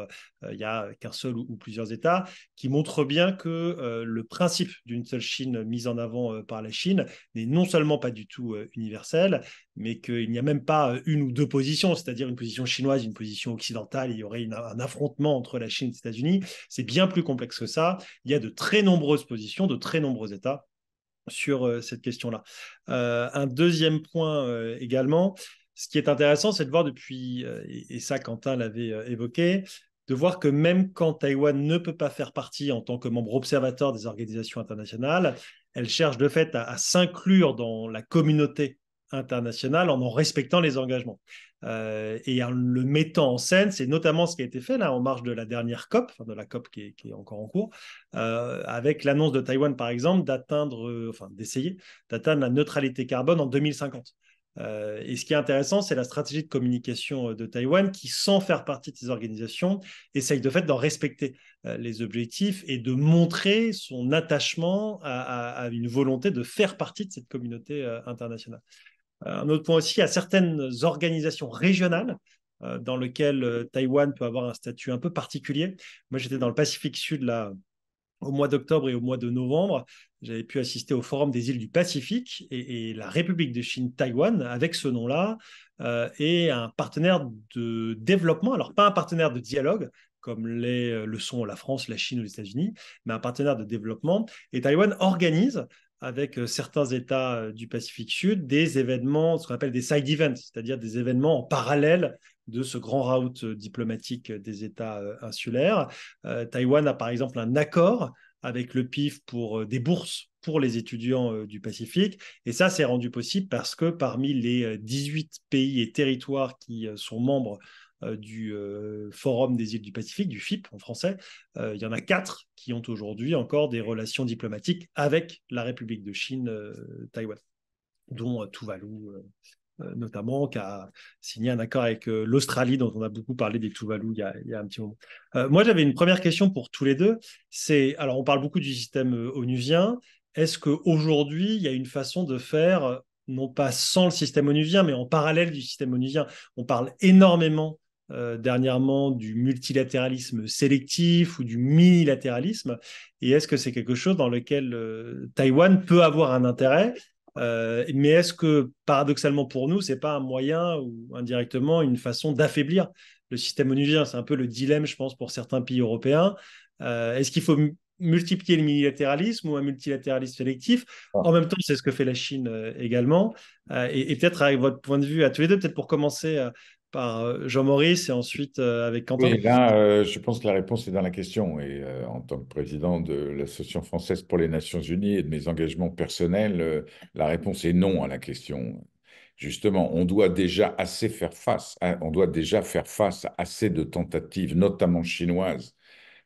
Speaker 1: il n'y a qu'un seul ou plusieurs États, qui montrent bien que le principe d'une seule Chine mise en avant par la Chine n'est non seulement pas du tout universel, mais qu'il n'y a même pas une ou deux positions, c'est-à-dire une position chinoise, une position occidentale, il y aurait un affrontement entre la Chine et les États-Unis. C'est bien plus complexe que ça. Il y a de très nombreuses positions, de très nombreux États sur cette question-là. Un deuxième point également, ce qui est intéressant, c'est de voir depuis, et ça Quentin l'avait évoqué, de voir que même quand Taïwan ne peut pas faire partie en tant que membre observateur des organisations internationales, elle cherche de fait à s'inclure dans la communauté internationale en respectant les engagements. Et en le mettant en scène, c'est notamment ce qui a été fait là en marge de la dernière COP, enfin de la COP qui est encore en cours, avec l'annonce de Taïwan par exemple d'essayer d'atteindre la neutralité carbone en 2050. Et ce qui est intéressant, c'est la stratégie de communication de Taïwan qui, sans faire partie de ces organisations, essaye de fait d'en respecter les objectifs et de montrer son attachement à une volonté de faire partie de cette communauté internationale. Un autre point aussi, il y a certaines organisations régionales dans lesquelles Taïwan peut avoir un statut un peu particulier. Moi, j'étais dans le Pacifique Sud là, au mois d'octobre et au mois de novembre. J'avais pu assister au Forum des îles du Pacifique et la République de Chine, Taïwan, avec ce nom-là, est un partenaire de développement. Alors, pas un partenaire de dialogue, comme le sont la France, la Chine ou les États-Unis, mais un partenaire de développement. Et Taïwan organise avec certains États du Pacifique Sud, des événements, ce qu'on appelle des side events, c'est-à-dire des événements en parallèle de ce grand route diplomatique des États insulaires. Taïwan a par exemple un accord avec le PIF pour des bourses pour les étudiants du Pacifique. Et ça, c'est rendu possible parce que parmi les 18 pays et territoires qui sont membres du Forum des îles du Pacifique, du FIP en français, il y en a 4 qui ont aujourd'hui encore des relations diplomatiques avec la République de Chine, Taïwan, dont Tuvalu notamment, qui a signé un accord avec l'Australie, dont on a beaucoup parlé des Tuvalu il y a un petit moment. Moi, j'avais une première question pour tous les deux. Alors, on parle beaucoup du système onusien. Est-ce qu'aujourd'hui, il y a une façon de faire, non pas sans le système onusien, mais en parallèle du système onusien? On parle énormément dernièrement du multilatéralisme sélectif ou du minilatéralisme. Et est-ce que c'est quelque chose dans lequel Taïwan peut avoir un intérêt? Mais est-ce que, paradoxalement pour nous, c'est pas un moyen ou indirectement une façon d'affaiblir le système onusien? C'est un peu le dilemme, je pense, pour certains pays européens. Est-ce qu'il faut multiplier le multilatéralisme ou un multilatéralisme sélectif? En même temps, c'est ce que fait la Chine également. Et peut-être avec votre point de vue à tous les deux, peut-être pour commencer par Jean-Maurice et ensuite avec Quentin.
Speaker 3: Oui, là, je pense que la réponse est dans la question. Et en tant que président de l'Association française pour les Nations Unies et de mes engagements personnels, la réponse est non à la question. Justement, on doit déjà on doit déjà faire face à assez de tentatives, notamment chinoises,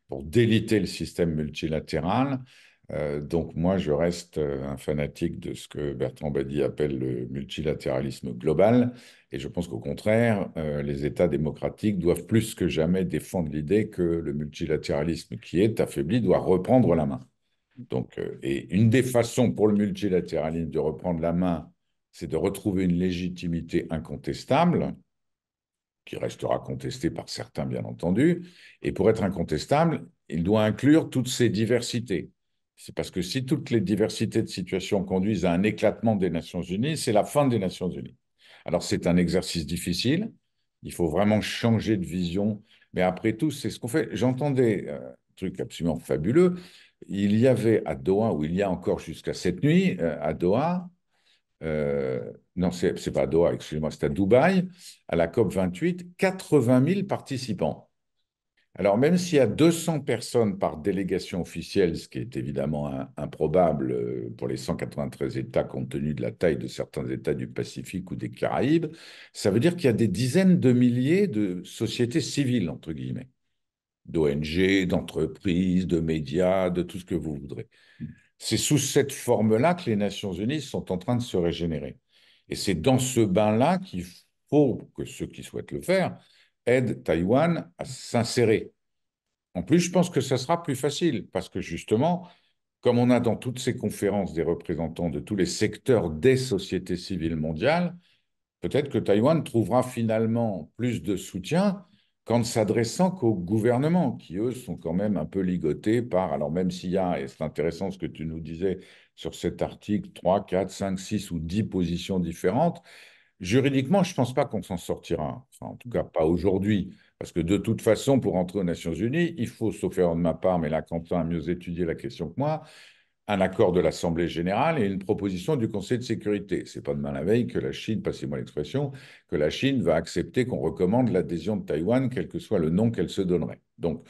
Speaker 3: pour déliter le système multilatéral. Donc moi, je reste un fanatique de ce que Bertrand Badi appelle le multilatéralisme global. Et je pense qu'au contraire, les États démocratiques doivent plus que jamais défendre l'idée que le multilatéralisme qui est affaibli doit reprendre la main. Donc, et une des façons pour le multilatéralisme de reprendre la main, c'est de retrouver une légitimité incontestable, qui restera contesté par certains, bien entendu. Et pour être incontestable, il doit inclure toutes ces diversités. C'est parce que si toutes les diversités de situations conduisent à un éclatement des Nations Unies, c'est la fin des Nations Unies. Alors c'est un exercice difficile, il faut vraiment changer de vision, mais après tout, c'est ce qu'on fait. J'entendais un truc absolument fabuleux. Il y avait à Doha, ou il y a encore jusqu'à cette nuit, à Doha, non, c'est pas à Doha, excusez-moi, c'est à Dubaï, à la COP 28, 80 000 participants. Alors, même s'il y a 200 personnes par délégation officielle, ce qui est évidemment improbable pour les 193 États compte tenu de la taille de certains États du Pacifique ou des Caraïbes, ça veut dire qu'il y a des dizaines de milliers de sociétés civiles, entre guillemets, d'ONG, d'entreprises, de médias, de tout ce que vous voudrez. C'est sous cette forme-là que les Nations Unies sont en train de se régénérer. Et c'est dans ce bain-là qu'il faut que ceux qui souhaitent le faire aident Taïwan à s'insérer. En plus, je pense que ça sera plus facile parce que justement, comme on a dans toutes ces conférences des représentants de tous les secteurs des sociétés civiles mondiales, peut-être que Taïwan trouvera finalement plus de soutien qu'en ne s'adressant qu'au gouvernement, qui eux sont quand même un peu ligotés par, alors même s'il y a, et c'est intéressant ce que tu nous disais sur cet article, 3, 4, 5, 6 ou 10 positions différentes, juridiquement, je ne pense pas qu'on s'en sortira, enfin, en tout cas pas aujourd'hui, parce que de toute façon, pour entrer aux Nations Unies, il faut, sauf erreur de ma part, mais là, Quentin a mieux étudié la question que moi, un accord de l'Assemblée générale et une proposition du Conseil de sécurité. Ce n'est pas demain la veille que la Chine, passez-moi l'expression, que la Chine va accepter qu'on recommande l'adhésion de Taïwan, quel que soit le nom qu'elle se donnerait. Donc,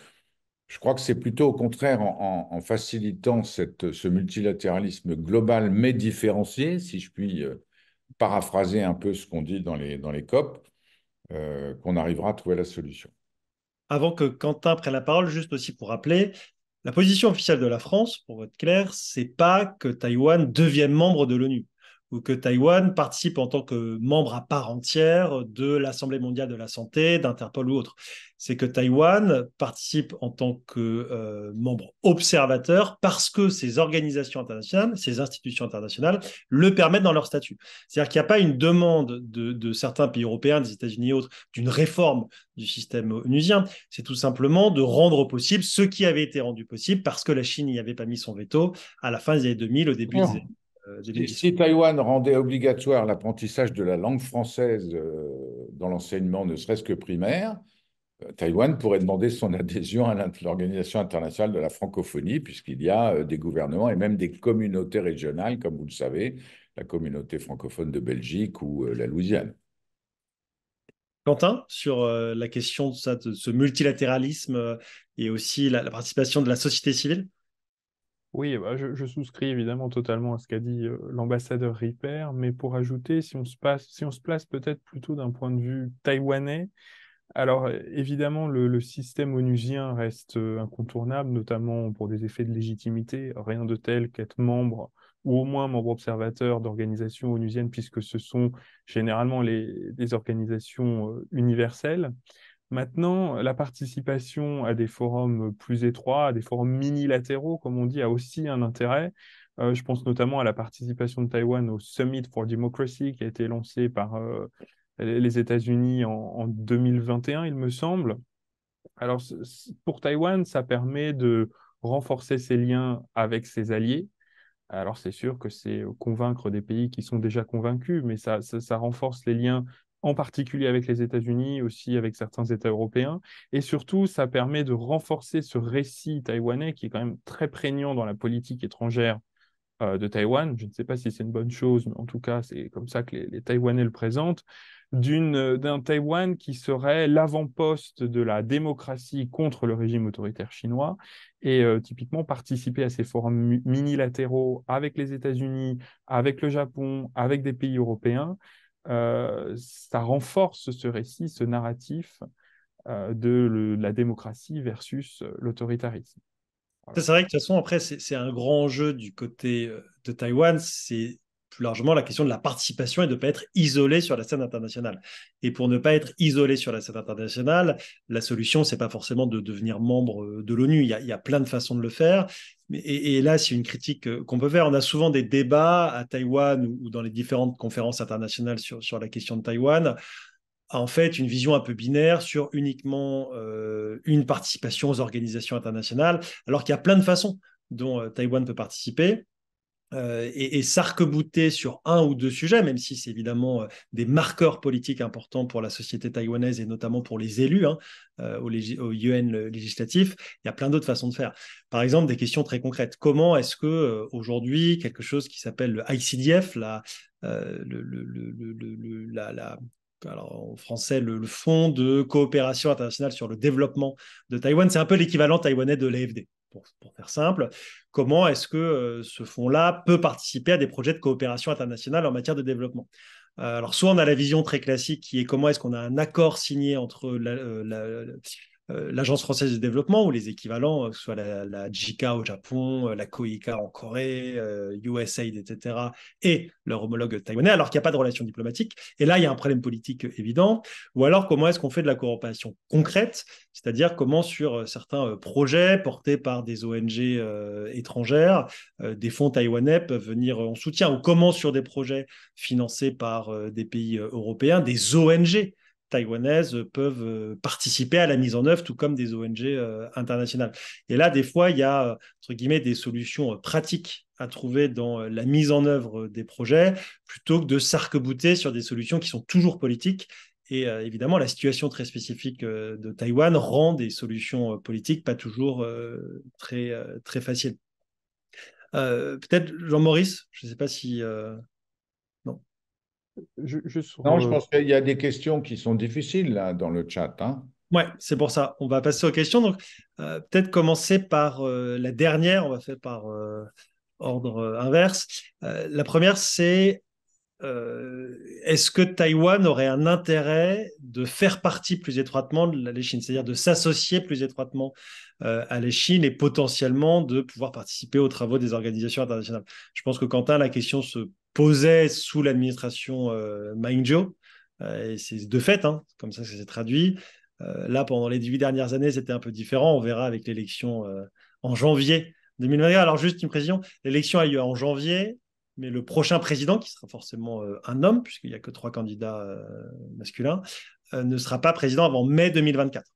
Speaker 3: je crois que c'est plutôt au contraire en facilitant ce multilatéralisme global mais différencié, si je puis paraphraser un peu ce qu'on dit dans les COP, qu'on arrivera à trouver la solution.
Speaker 1: Avant que Quentin prenne la parole, juste aussi pour rappeler, la position officielle de la France, pour être clair, c'est pas que Taïwan devienne membre de l'ONU ou que Taïwan participe en tant que membre à part entière de l'Assemblée mondiale de la santé, d'Interpol ou autre. C'est que Taïwan participe en tant que membre observateur parce que ces organisations internationales, ces institutions internationales le permettent dans leur statut. C'est-à-dire qu'il n'y a pas une demande de certains pays européens, des États-Unis et autres, d'une réforme du système onusien. C'est tout simplement de rendre possible ce qui avait été rendu possible parce que la Chine n'y avait pas mis son veto à la fin des années 2000, au début des années 2010.
Speaker 3: Si Taïwan rendait obligatoire l'apprentissage de la langue française dans l'enseignement, ne serait-ce que primaire, Taïwan pourrait demander son adhésion à l'Organisation internationale de la francophonie, puisqu'il y a des gouvernements et même des communautés régionales, comme vous le savez, la communauté francophone de Belgique ou la Louisiane.
Speaker 1: Quentin, sur la question de ce multilatéralisme et aussi la participation de la société civile?
Speaker 2: Oui, bah, je souscris évidemment totalement à ce qu'a dit l'ambassadeur Ripper, mais pour ajouter, si on se place peut-être plutôt d'un point de vue taïwanais, alors évidemment le système onusien reste incontournable, notamment pour des effets de légitimité, rien de tel qu'être membre ou au moins membre observateur d'organisations onusiennes, puisque ce sont généralement des organisations universelles. Maintenant, la participation à des forums plus étroits, à des forums minilatéraux, comme on dit, a aussi un intérêt. Je pense notamment à la participation de Taïwan au Summit for Democracy qui a été lancé par les États-Unis en 2021, il me semble. Alors, pour Taïwan, ça permet de renforcer ses liens avec ses alliés. Alors, c'est sûr que c'est convaincre des pays qui sont déjà convaincus, mais ça renforce les liens, en particulier avec les États-Unis, aussi avec certains États européens. Et surtout, ça permet de renforcer ce récit taïwanais qui est quand même très prégnant dans la politique étrangère de Taïwan. Je ne sais pas si c'est une bonne chose, mais en tout cas, c'est comme ça que les Taïwanais le présentent, d'un Taïwan qui serait l'avant-poste de la démocratie contre le régime autoritaire chinois et typiquement participer à ces forums minilatéraux avec les États-Unis, avec le Japon, avec des pays européens. Ça renforce ce récit, ce narratif de la démocratie versus l'autoritarisme. Voilà.
Speaker 1: C'est vrai que de toute façon, après, c'est un grand enjeu du côté de Taïwan. C'est plus largement la question de la participation et de ne pas être isolé sur la scène internationale. Et pour ne pas être isolé sur la scène internationale, la solution, c'est pas forcément de devenir membre de l'ONU. Il y a plein de façons de le faire. Et là, c'est une critique qu'on peut faire. On a souvent des débats à Taïwan ou dans les différentes conférences internationales sur la question de Taïwan a en fait une vision un peu binaire sur uniquement une participation aux organisations internationales, alors qu'il y a plein de façons dont Taïwan peut participer. Et s'arc-bouter sur un ou deux sujets, même si c'est évidemment des marqueurs politiques importants pour la société taïwanaise et notamment pour les élus au UN législatif, il y a plein d'autres façons de faire. Par exemple, des questions très concrètes. Comment est-ce que aujourd'hui quelque chose qui s'appelle le ICDF, alors en français, le Fonds de coopération internationale sur le développement de Taïwan, c'est un peu l'équivalent taïwanais de l'AFD, pour faire simple. Comment est-ce que ce fonds-là peut participer à des projets de coopération internationale en matière de développement? Alors, soit on a la vision très classique qui est comment est-ce qu'on a un accord signé entre l'Agence française de développement ou les équivalents, que ce soit la JICA au Japon, la KOICA en Corée, USAID, etc., et leur homologue taïwanais, alors qu'il n'y a pas de relation diplomatique. Et là, il y a un problème politique évident. Ou alors, comment est-ce qu'on fait de la coopération concrète, c'est-à-dire comment sur certains projets portés par des ONG étrangères, des fonds taïwanais peuvent venir en soutien, ou comment sur des projets financés par des pays européens, des ONG taïwanaises peuvent participer à la mise en œuvre, tout comme des ONG internationales. Et là, des fois, il y a, entre guillemets, des solutions pratiques à trouver dans la mise en œuvre des projets, plutôt que de s'arc-bouter sur des solutions qui sont toujours politiques. Et évidemment, la situation très spécifique de Taïwan rend des solutions politiques pas toujours très faciles. Peut-être Jean-Maurice, je ne sais pas si... non.
Speaker 2: Sur,
Speaker 3: Non, je pense qu'il y a des questions qui sont difficiles là dans le chat, hein.
Speaker 1: Ouais, c'est pour ça. On va passer aux questions. Donc, peut-être commencer par la dernière. On va faire par ordre inverse. La première, c'est est-ce que Taïwan aurait un intérêt de faire partie plus étroitement de la Chine, c'est-à-dire de s'associer plus étroitement à la Chine et potentiellement de pouvoir participer aux travaux des organisations internationales? Je pense que Quentin, la question se posait sous l'administration Ma Ying-jeou, et c'est de fait, hein, comme ça s'est traduit. Là, pendant les 18 dernières années, c'était un peu différent. On verra avec l'élection en janvier 2021. Alors, juste une précision, l'élection a eu lieu en janvier, mais le prochain président, qui sera forcément un homme, puisqu'il n'y a que 3 candidats masculins, ne sera pas président avant mai 2024.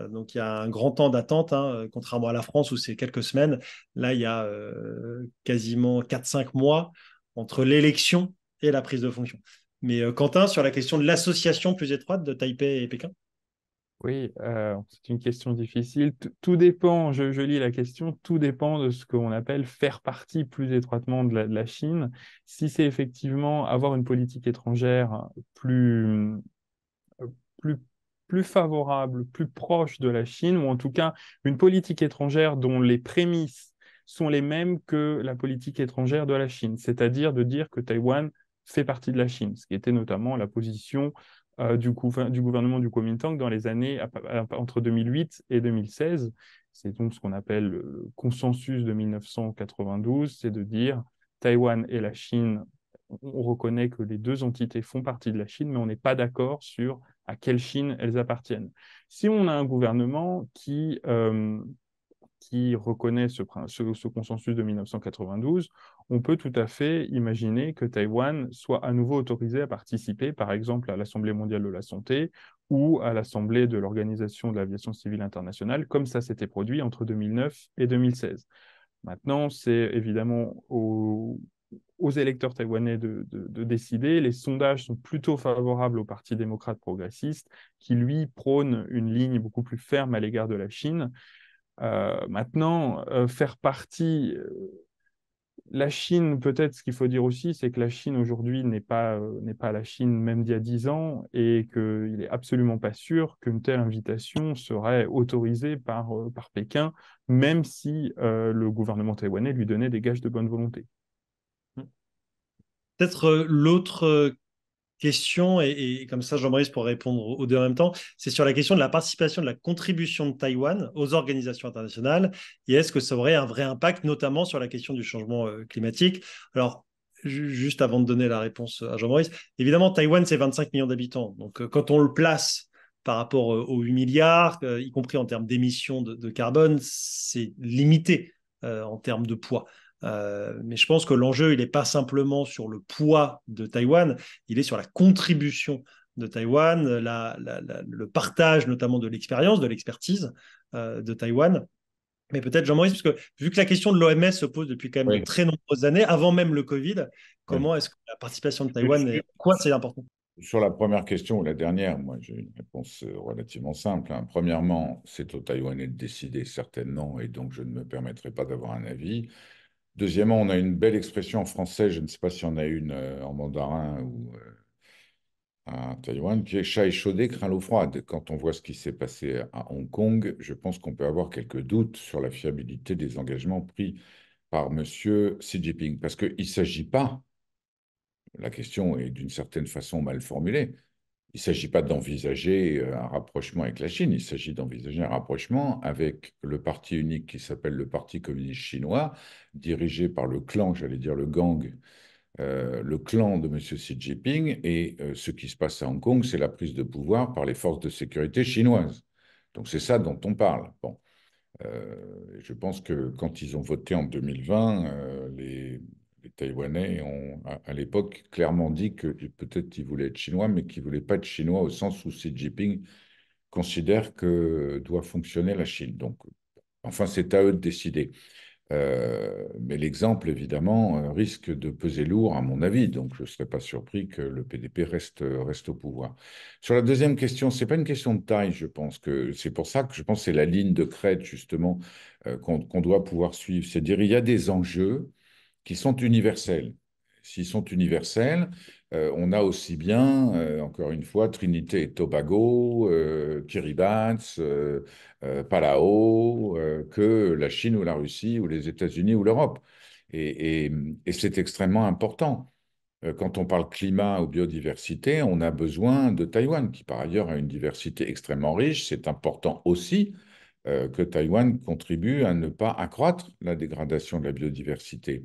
Speaker 1: Donc il y a un grand temps d'attente, hein, contrairement à la France où c'est quelques semaines. Là, il y a quasiment 4-5 mois entre l'élection et la prise de fonction. Mais Quentin, sur la question de l'association plus étroite de Taipei et Pékin?
Speaker 2: Oui, c'est une question difficile. Tout dépend, je lis la question, tout dépend de ce qu'on appelle faire partie plus étroitement de la Chine. Si c'est effectivement avoir une politique étrangère plus plus favorable, plus proche de la Chine, ou en tout cas une politique étrangère dont les prémices sont les mêmes que la politique étrangère de la Chine, c'est-à-dire de dire que Taïwan fait partie de la Chine, ce qui était notamment la position du gouvernement du Kuomintang dans les années entre 2008 et 2016. C'est donc ce qu'on appelle le consensus de 1992, c'est de dire Taïwan et la Chine, on reconnaît que les deux entités font partie de la Chine, mais on n'est pas d'accord sur à quelle Chine elles appartiennent. Si on a un gouvernement qui reconnaît ce consensus de 1992, on peut tout à fait imaginer que Taïwan soit à nouveau autorisé à participer, par exemple, à l'Assemblée mondiale de la santé ou à l'Assemblée de l'Organisation de l'aviation civile internationale, comme ça s'était produit entre 2009 et 2016. Maintenant, c'est évidemment aux électeurs taïwanais de décider. Les sondages sont plutôt favorables au Parti démocrate progressiste, qui, lui, prône une ligne beaucoup plus ferme à l'égard de la Chine. Maintenant, faire partie... la Chine, peut-être, ce qu'il faut dire aussi, c'est que la Chine aujourd'hui n'est pas la Chine même d'il y a 10 ans et qu'il n'est absolument pas sûr qu'une telle invitation serait autorisée par Pékin, même si le gouvernement taïwanais lui donnait des gages de bonne volonté.
Speaker 1: Peut-être l'autre question, et comme ça, Jean-Maurice, pour répondre aux deux en même temps, c'est sur la question de la participation, de la contribution de Taïwan aux organisations internationales, et est-ce que ça aurait un vrai impact, notamment sur la question du changement climatique. Alors, juste avant de donner la réponse à Jean-Maurice, évidemment, Taïwan, c'est 25 millions d'habitants. Donc, quand on le place par rapport aux 8 milliards, y compris en termes d'émissions de carbone, c'est limité en termes de poids. Mais je pense que l'enjeu, il n'est pas simplement sur le poids de Taïwan, il est sur la contribution de Taïwan, le partage notamment de l'expérience, de l'expertise de Taïwan. Mais peut-être, Jean-Maurice, parce que vu que la question de l'OMS se pose depuis quand même de
Speaker 3: Oui,
Speaker 1: très nombreuses années, avant même le Covid,
Speaker 3: oui.
Speaker 1: comment est-ce que la participation de Taïwan, quoi c'est important?
Speaker 3: Sur la première question ou la dernière, moi j'ai une réponse relativement simple, hein. Premièrement, c'est aux Taïwanais de décider certainement, et donc je ne me permettrai pas d'avoir un avis. Deuxièmement, on a une belle expression en français, je ne sais pas si on a une en mandarin ou à Taïwan, qui est chat échaudé craint l'eau froide. Quand on voit ce qui s'est passé à Hong Kong, je pense qu'on peut avoir quelques doutes sur la fiabilité des engagements pris par Monsieur Xi Jinping, parce qu'il ne s'agit pas, la question est d'une certaine façon mal formulée, il ne s'agit pas d'envisager un rapprochement avec la Chine, il s'agit d'envisager un rapprochement avec le parti unique qui s'appelle le Parti communiste chinois, dirigé par le clan, j'allais dire le gang, le clan de M. Xi Jinping. Et ce qui se passe à Hong Kong, c'est la prise de pouvoir par les forces de sécurité chinoises. Donc c'est ça dont on parle. Bon. Je pense que quand ils ont voté en 2020, les Taïwanais ont, à l'époque, clairement dit que peut-être qu'ils voulaient être chinois, mais qu'ils ne voulaient pas être chinois au sens où Xi Jinping considère que doit fonctionner la Chine. Donc, enfin, c'est à eux de décider. Mais l'exemple, évidemment, risque de peser lourd, à mon avis. Donc, je ne serais pas surpris que le PDP reste au pouvoir. Sur la deuxième question, ce n'est pas une question de taille, je pense que c'est pour ça que je pense que c'est la ligne de crête, justement, qu'on doit pouvoir suivre. C'est-à-dire, il y a des enjeux qui sont universels. S'ils sont universels, on a aussi bien, encore une fois, Trinité et Tobago, Kiribati, Palau, que la Chine ou la Russie ou les États-Unis ou l'Europe. Et c'est extrêmement important. Quand on parle climat ou biodiversité, on a besoin de Taïwan, qui par ailleurs a une diversité extrêmement riche. C'est important aussi que Taïwan contribue à ne pas accroître la dégradation de la biodiversité.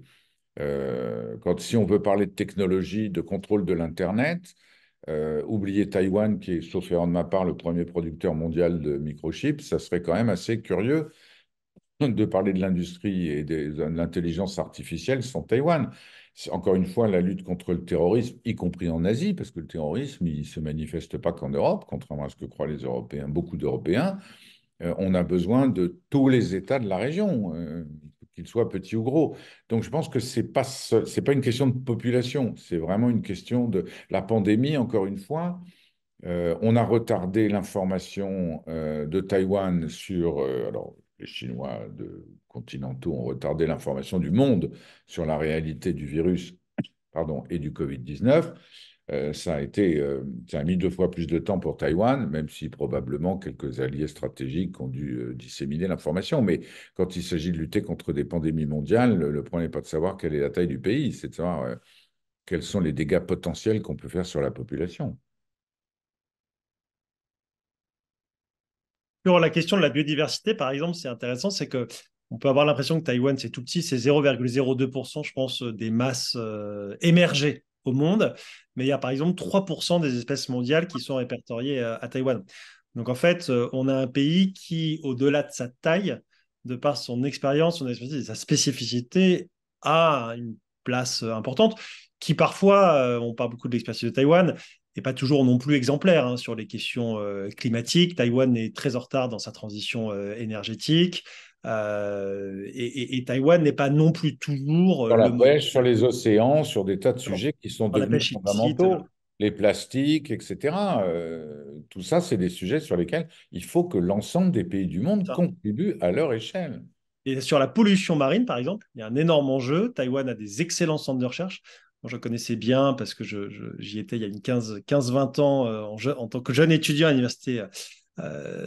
Speaker 3: Si on veut parler de technologie, de contrôle de l'Internet, oublier Taïwan, qui est, sauf erreur de ma part, le premier producteur mondial de microchips, ça serait quand même assez curieux de parler de l'industrie et de l'intelligence artificielle sans Taïwan. Encore une fois, la lutte contre le terrorisme, y compris en Asie, parce que le terrorisme, il ne se manifeste pas qu'en Europe, contrairement à ce que croient les Européens, beaucoup d'Européens. On a besoin de tous les États de la région, qu'ils soient petits ou gros. Donc je pense que c'est pas une question de population, c'est vraiment une question de la pandémie, encore une fois. On a retardé l'information de Taïwan sur... alors, les Chinois continentaux ont retardé l'information du monde sur la réalité du virus, pardon, et du Covid-19. Ça a mis 2 fois plus de temps pour Taïwan, même si probablement quelques alliés stratégiques ont dû disséminer l'information. Mais quand il s'agit de lutter contre des pandémies mondiales, le problème n'est pas de savoir quelle est la taille du pays, c'est de savoir quels sont les dégâts potentiels qu'on peut faire sur la population.
Speaker 1: Sur la question de la biodiversité, par exemple, c'est intéressant, c'est que on peut avoir l'impression que Taïwan, c'est tout petit, c'est 0,02%, je pense, des masses émergées au monde. Mais il y a par exemple 3% des espèces mondiales qui sont répertoriées à Taïwan. Donc en fait, on a un pays qui, au-delà de sa taille, de par son expérience, son expertise et sa spécificité, a une place importante, qui parfois, on parle beaucoup de l'expertise de Taïwan, n'est pas toujours non plus exemplaire hein, sur les questions climatiques. Taïwan est très en retard dans sa transition énergétique. Et Taïwan n'est pas non plus toujours
Speaker 3: Sur la
Speaker 1: le modèle
Speaker 3: pêche, sur les océans, sur des tas de sujets qui sont
Speaker 1: dans la
Speaker 3: devenus
Speaker 1: pêche illicite.
Speaker 3: fondamentaux, les plastiques, etc. Tout ça, c'est des sujets sur lesquels il faut que l'ensemble des pays du monde contribuent à leur échelle.
Speaker 1: Et sur la pollution marine, par exemple, il y a un énorme enjeu. Taïwan a des excellents centres de recherche. Moi, je connaissais bien parce que j'y étais il y a une 15-20 ans en tant que jeune étudiant à l'université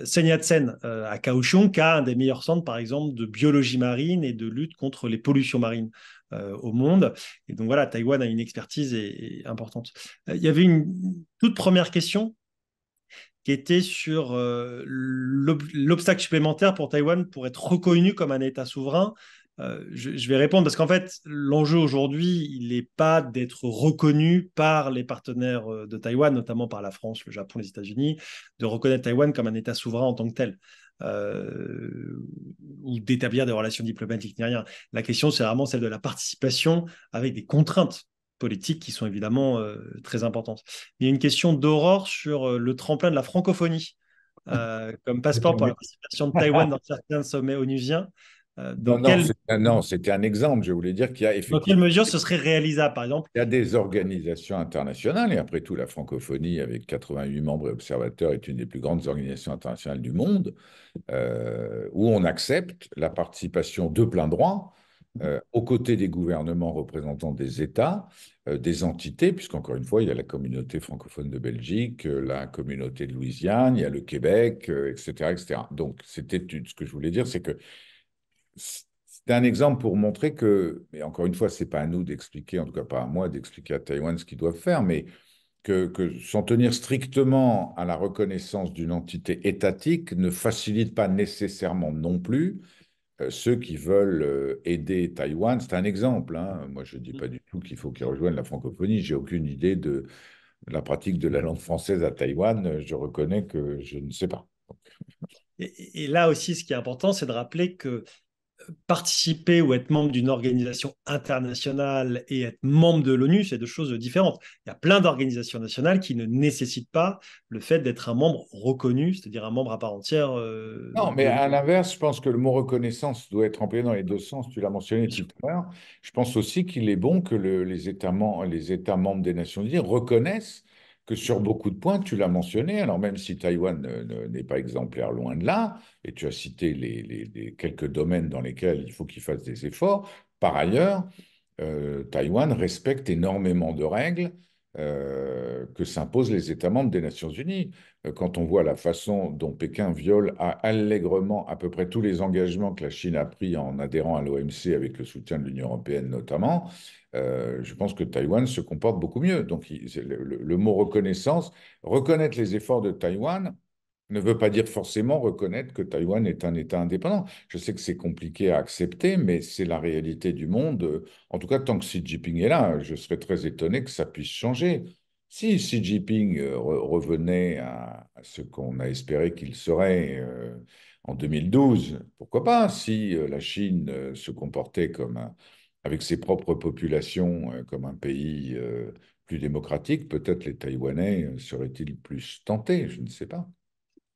Speaker 1: Sun Yat-sen à Kaohsiung, qui a un des meilleurs centres, par exemple, de biologie marine et de lutte contre les pollutions marines au monde. Et donc voilà, Taïwan a une expertise importante. Il y avait une toute première question qui était sur l'obstacle supplémentaire pour Taïwan pour être reconnu comme un État souverain. Je vais répondre parce qu'en fait, l'enjeu aujourd'hui, il n'est pas d'être reconnu par les partenaires de Taïwan, notamment par la France, le Japon, les États-Unis, de reconnaître Taïwan comme un État souverain en tant que tel. Ou d'établir des relations diplomatiques ni rien. La question, c'est vraiment celle de la participation avec des contraintes politiques qui sont évidemment très importantes. Il y a une question d'Aurore sur le tremplin de la francophonie comme passeport pour la participation de Taïwan dans certains sommets onusiens.
Speaker 3: Non, non, non, c'était un exemple. Je voulais dire qu'il y a
Speaker 1: Dans quelle
Speaker 3: effectivement
Speaker 1: mesure ce serait réalisable, par exemple?
Speaker 3: il y a des organisations internationales, et après tout, la francophonie, avec 88 membres et observateurs, est une des plus grandes organisations internationales du monde, où on accepte la participation de plein droit aux côtés des gouvernements représentants des États, des entités, puisqu'encore une fois, il y a la communauté francophone de Belgique, la communauté de Louisiane, il y a le Québec, etc., etc. Donc, ce que je voulais dire, c'est que c'est un exemple pour montrer que, et encore une fois, ce n'est pas à nous d'expliquer, en tout cas pas à moi d'expliquer à Taïwan ce qu'ils doivent faire, mais que s'en tenir strictement à la reconnaissance d'une entité étatique ne facilite pas nécessairement non plus ceux qui veulent aider Taïwan. C'est un exemple, hein. Moi, je ne dis pas du tout qu'il faut qu'ils rejoignent la francophonie. J'ai aucune idée de la pratique de la langue française à Taïwan. Je reconnais que je ne sais pas.
Speaker 1: Et là aussi, ce qui est important, c'est de rappeler que participer ou être membre d'une organisation internationale et être membre de l'ONU, c'est deux choses différentes. Il y a plein d'organisations nationales qui ne nécessitent pas le fait d'être un membre reconnu, c'est-à-dire un membre à part entière
Speaker 3: Non, mais
Speaker 1: de
Speaker 3: à
Speaker 1: l'ONU.
Speaker 3: l'inverse, je pense que le mot reconnaissance doit être employé dans les deux sens. Tu l'as mentionné tout à l'heure. Je pense aussi qu'il est bon que les États membres des Nations Unies reconnaissent que sur beaucoup de points, tu l'as mentionné, alors même si Taïwan n'est pas exemplaire, loin de là, et tu as cité les quelques domaines dans lesquels il faut qu'il fasse des efforts, par ailleurs, Taïwan respecte énormément de règles que s'imposent les États membres des Nations Unies. Quand on voit la façon dont Pékin viole allègrement à peu près tous les engagements que la Chine a pris en adhérant à l'OMC avec le soutien de l'Union européenne notamment, je pense que Taïwan se comporte beaucoup mieux. Donc le mot reconnaissance, reconnaître les efforts de Taïwan, ne veut pas dire forcément reconnaître que Taïwan est un État indépendant. Je sais que c'est compliqué à accepter, mais c'est la réalité du monde. En tout cas, tant que Xi Jinping est là, je serais très étonné que ça puisse changer. Si Xi Jinping revenait à ce qu'on a espéré qu'il serait en 2012, pourquoi pas? Si la Chine se comportait avec ses propres populations comme un pays plus démocratique, peut-être les Taïwanais seraient-ils plus tentés, je ne sais pas.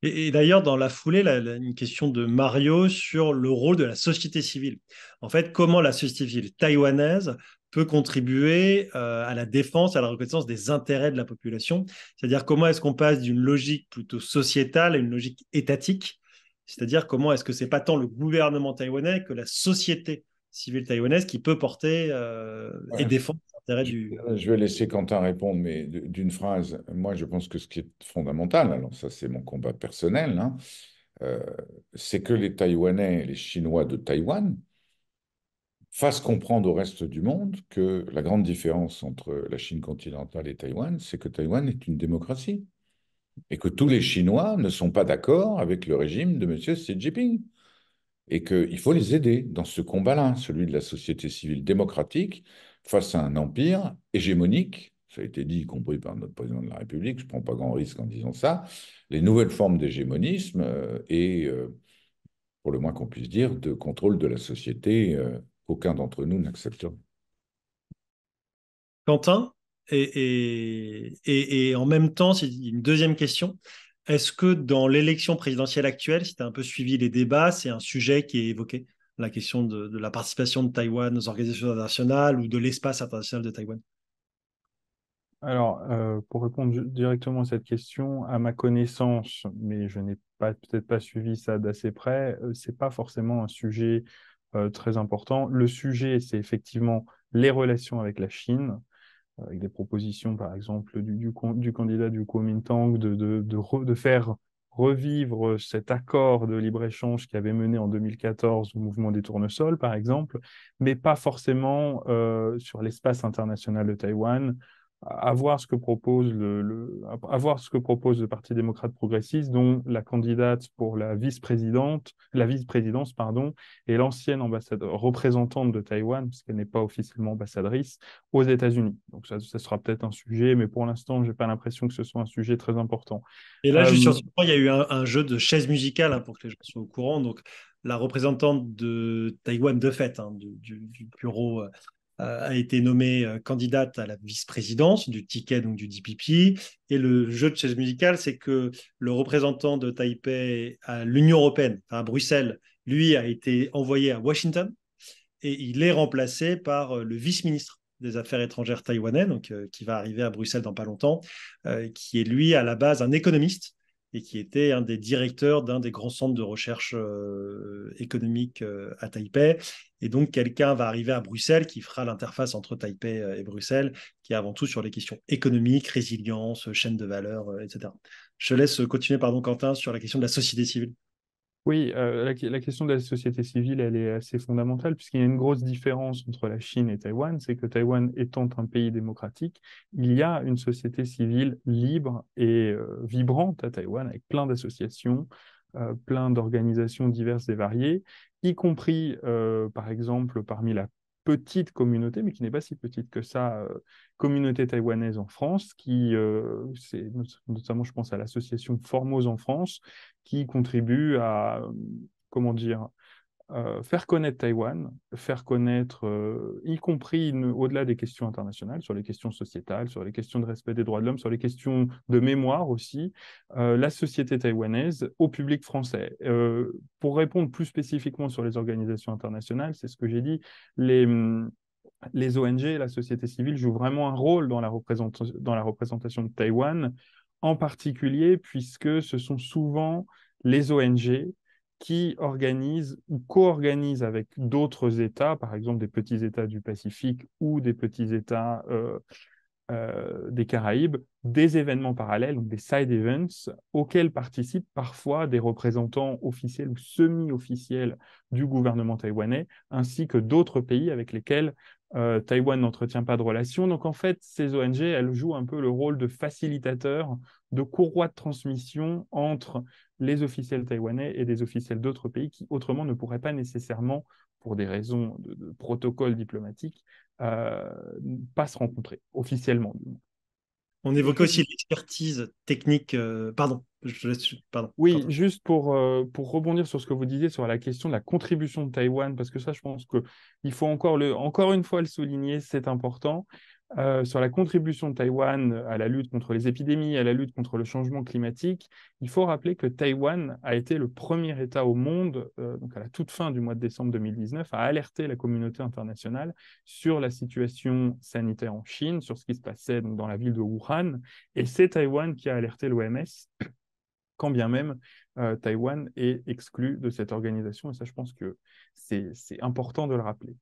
Speaker 1: Et d'ailleurs, dans la foulée, une question de Mario sur le rôle de la société civile. En fait, comment la société civile taïwanaise peut contribuer à la défense, à la reconnaissance des intérêts de la population. C'est-à-dire comment est-ce qu'on passe d'une logique plutôt sociétale à une logique étatique. C'est-à-dire comment est-ce que c'est pas tant le gouvernement taïwanais que la société civile taïwanaise qui peut porter et
Speaker 3: Ouais.
Speaker 1: défendre l'intérêt du...
Speaker 3: Je vais laisser Quentin répondre, mais d'une phrase, moi je pense que ce qui est fondamental, alors ça c'est mon combat personnel, hein, euh, c'est que les Taïwanais et les Chinois de Taïwan fassent comprendre au reste du monde que la grande différence entre la Chine continentale et Taïwan, c'est que Taïwan est une démocratie et que tous les Chinois ne sont pas d'accord avec le régime de M. Xi Jinping et qu'il faut les aider dans ce combat-là, celui de la société civile démocratique face à un empire hégémonique. Ça a été dit, y compris par notre président de la République, je ne prends pas grand risque en disant ça, les nouvelles formes d'hégémonisme et, pour le moins qu'on puisse dire, de contrôle de la société qu'aucun d'entre nous n'acceptera.
Speaker 1: Quentin, et en même temps, c'est une deuxième question. Est-ce que dans l'élection présidentielle actuelle, si tu as un peu suivi les débats, c'est un sujet qui est évoqué, la question de la participation de Taïwan aux organisations internationales ou de l'espace international de Taïwan?
Speaker 2: Alors, pour répondre directement à cette question, à ma connaissance, mais je n'ai peut-être pas suivi ça d'assez près, c'est pas forcément un sujet très important. Le sujet, c'est effectivement les relations avec la Chine, avec des propositions, par exemple, du candidat du Kuomintang de faire revivre cet accord de libre-échange qui avait mené en 2014 au mouvement des tournesols, par exemple, mais pas forcément sur l'espace international de Taïwan, à voir ce que propose à voir ce que propose le Parti démocrate progressiste, dont la candidate pour la vice-présidence, pardon, est l'ancienne représentante de Taïwan, puisqu'elle n'est pas officiellement ambassadrice, aux États-Unis. Donc ça sera peut-être un sujet, mais pour l'instant, je n'ai pas l'impression que ce soit un sujet très important.
Speaker 1: Et là, juste sur ce point, il y a eu un jeu de chaises musicales, hein, pour que les gens soient au courant. Donc, la représentante de Taïwan, de fait, hein, du bureau, a été nommée candidate à la vice-présidence du ticket, donc du DPP. Et le jeu de chaises musicales, c'est que le représentant de Taipei à l'Union européenne, enfin à Bruxelles, lui a été envoyé à Washington et il est remplacé par le vice-ministre des Affaires étrangères taïwanais, donc, qui va arriver à Bruxelles dans pas longtemps, qui est lui à la base un économiste et qui était un des directeurs d'un des grands centres de recherche économique à Taipei. Et donc, quelqu'un va arriver à Bruxelles qui fera l'interface entre Taipei et Bruxelles, qui est avant tout sur les questions économiques, résilience, chaîne de valeur, etc. Je te laisse continuer, pardon, Quentin, sur la question de la société civile.
Speaker 2: Oui, la question de la société civile, elle est assez fondamentale, puisqu'il y a une grosse différence entre la Chine et Taïwan, c'est que Taïwan étant un pays démocratique, il y a une société civile libre et vibrante à Taïwan, avec plein d'associations, plein d'organisations diverses et variées, y compris, par exemple, parmi la petite communauté, mais qui n'est pas si petite que ça, communauté taïwanaise en France, c'est notamment, je pense à l'association Formose en France, qui contribue à, comment dire, faire connaître Taïwan, faire connaître, y compris au-delà des questions internationales, sur les questions sociétales, sur les questions de respect des droits de l'homme, sur les questions de mémoire aussi, la société taïwanaise au public français. Pour répondre plus spécifiquement sur les organisations internationales, c'est ce que j'ai dit, les ONG, la société civile jouent vraiment un rôle dans la représentation de Taïwan, en particulier puisque ce sont souvent les ONG qui organisent ou co-organisent avec d'autres États, par exemple des petits États du Pacifique ou des petits États des Caraïbes, des événements parallèles, donc des side events, auxquels participent parfois des représentants officiels ou semi-officiels du gouvernement taïwanais, ainsi que d'autres pays avec lesquels Taïwan n'entretient pas de relations. Donc en fait, ces ONG, elles jouent un peu le rôle de facilitateur, de courroie de transmission entre les officiels taïwanais et des officiels d'autres pays qui autrement ne pourraient pas nécessairement, pour des raisons de protocole diplomatique, euh, pas se rencontrer, officiellement.
Speaker 1: On évoquait aussi l'expertise technique. Pardon, je te laisse. Pardon,
Speaker 2: Oui,
Speaker 1: Quentin.
Speaker 2: juste pour rebondir sur ce que vous disiez sur la question de la contribution de Taïwan, parce que ça, je pense qu'il faut encore une fois le souligner, c'est important. Sur la contribution de Taïwan à la lutte contre les épidémies, à la lutte contre le changement climatique, il faut rappeler que Taïwan a été le premier État au monde, donc à la toute fin du mois de décembre 2019, à alerter la communauté internationale sur la situation sanitaire en Chine, sur ce qui se passait donc, dans la ville de Wuhan. Et c'est Taïwan qui a alerté l'OMS, quand bien même Taïwan est exclu de cette organisation. Et ça, je pense que c'est important de le rappeler.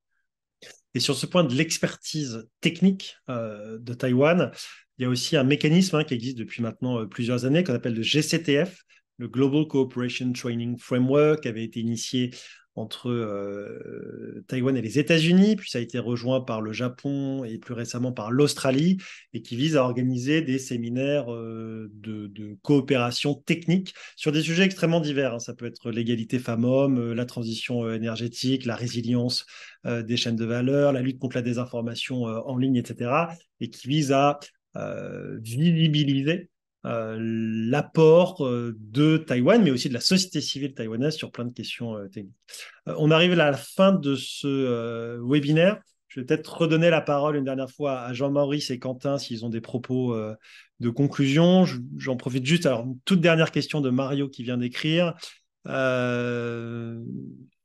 Speaker 1: Et sur ce point de l'expertise technique de Taïwan, il y a aussi un mécanisme qui existe depuis maintenant plusieurs années qu'on appelle le GCTF, le Global Cooperation Training Framework, qui avait été initié entre Taïwan et les États-Unis, puis ça a été rejoint par le Japon et plus récemment par l'Australie, et qui vise à organiser des séminaires de coopération technique sur des sujets extrêmement divers. Ça peut être l'égalité femmes-hommes, la transition énergétique, la résilience des chaînes de valeur, la lutte contre la désinformation en ligne, etc., et qui vise à visibiliser l'apport de Taïwan, mais aussi de la société civile taïwanaise sur plein de questions techniques. On arrive à la fin de ce webinaire. Je vais peut-être redonner la parole une dernière fois à Jean-Maurice et Quentin s'ils ont des propos de conclusion. J'en profite juste. Alors, une toute dernière question de Mario qui vient d'écrire.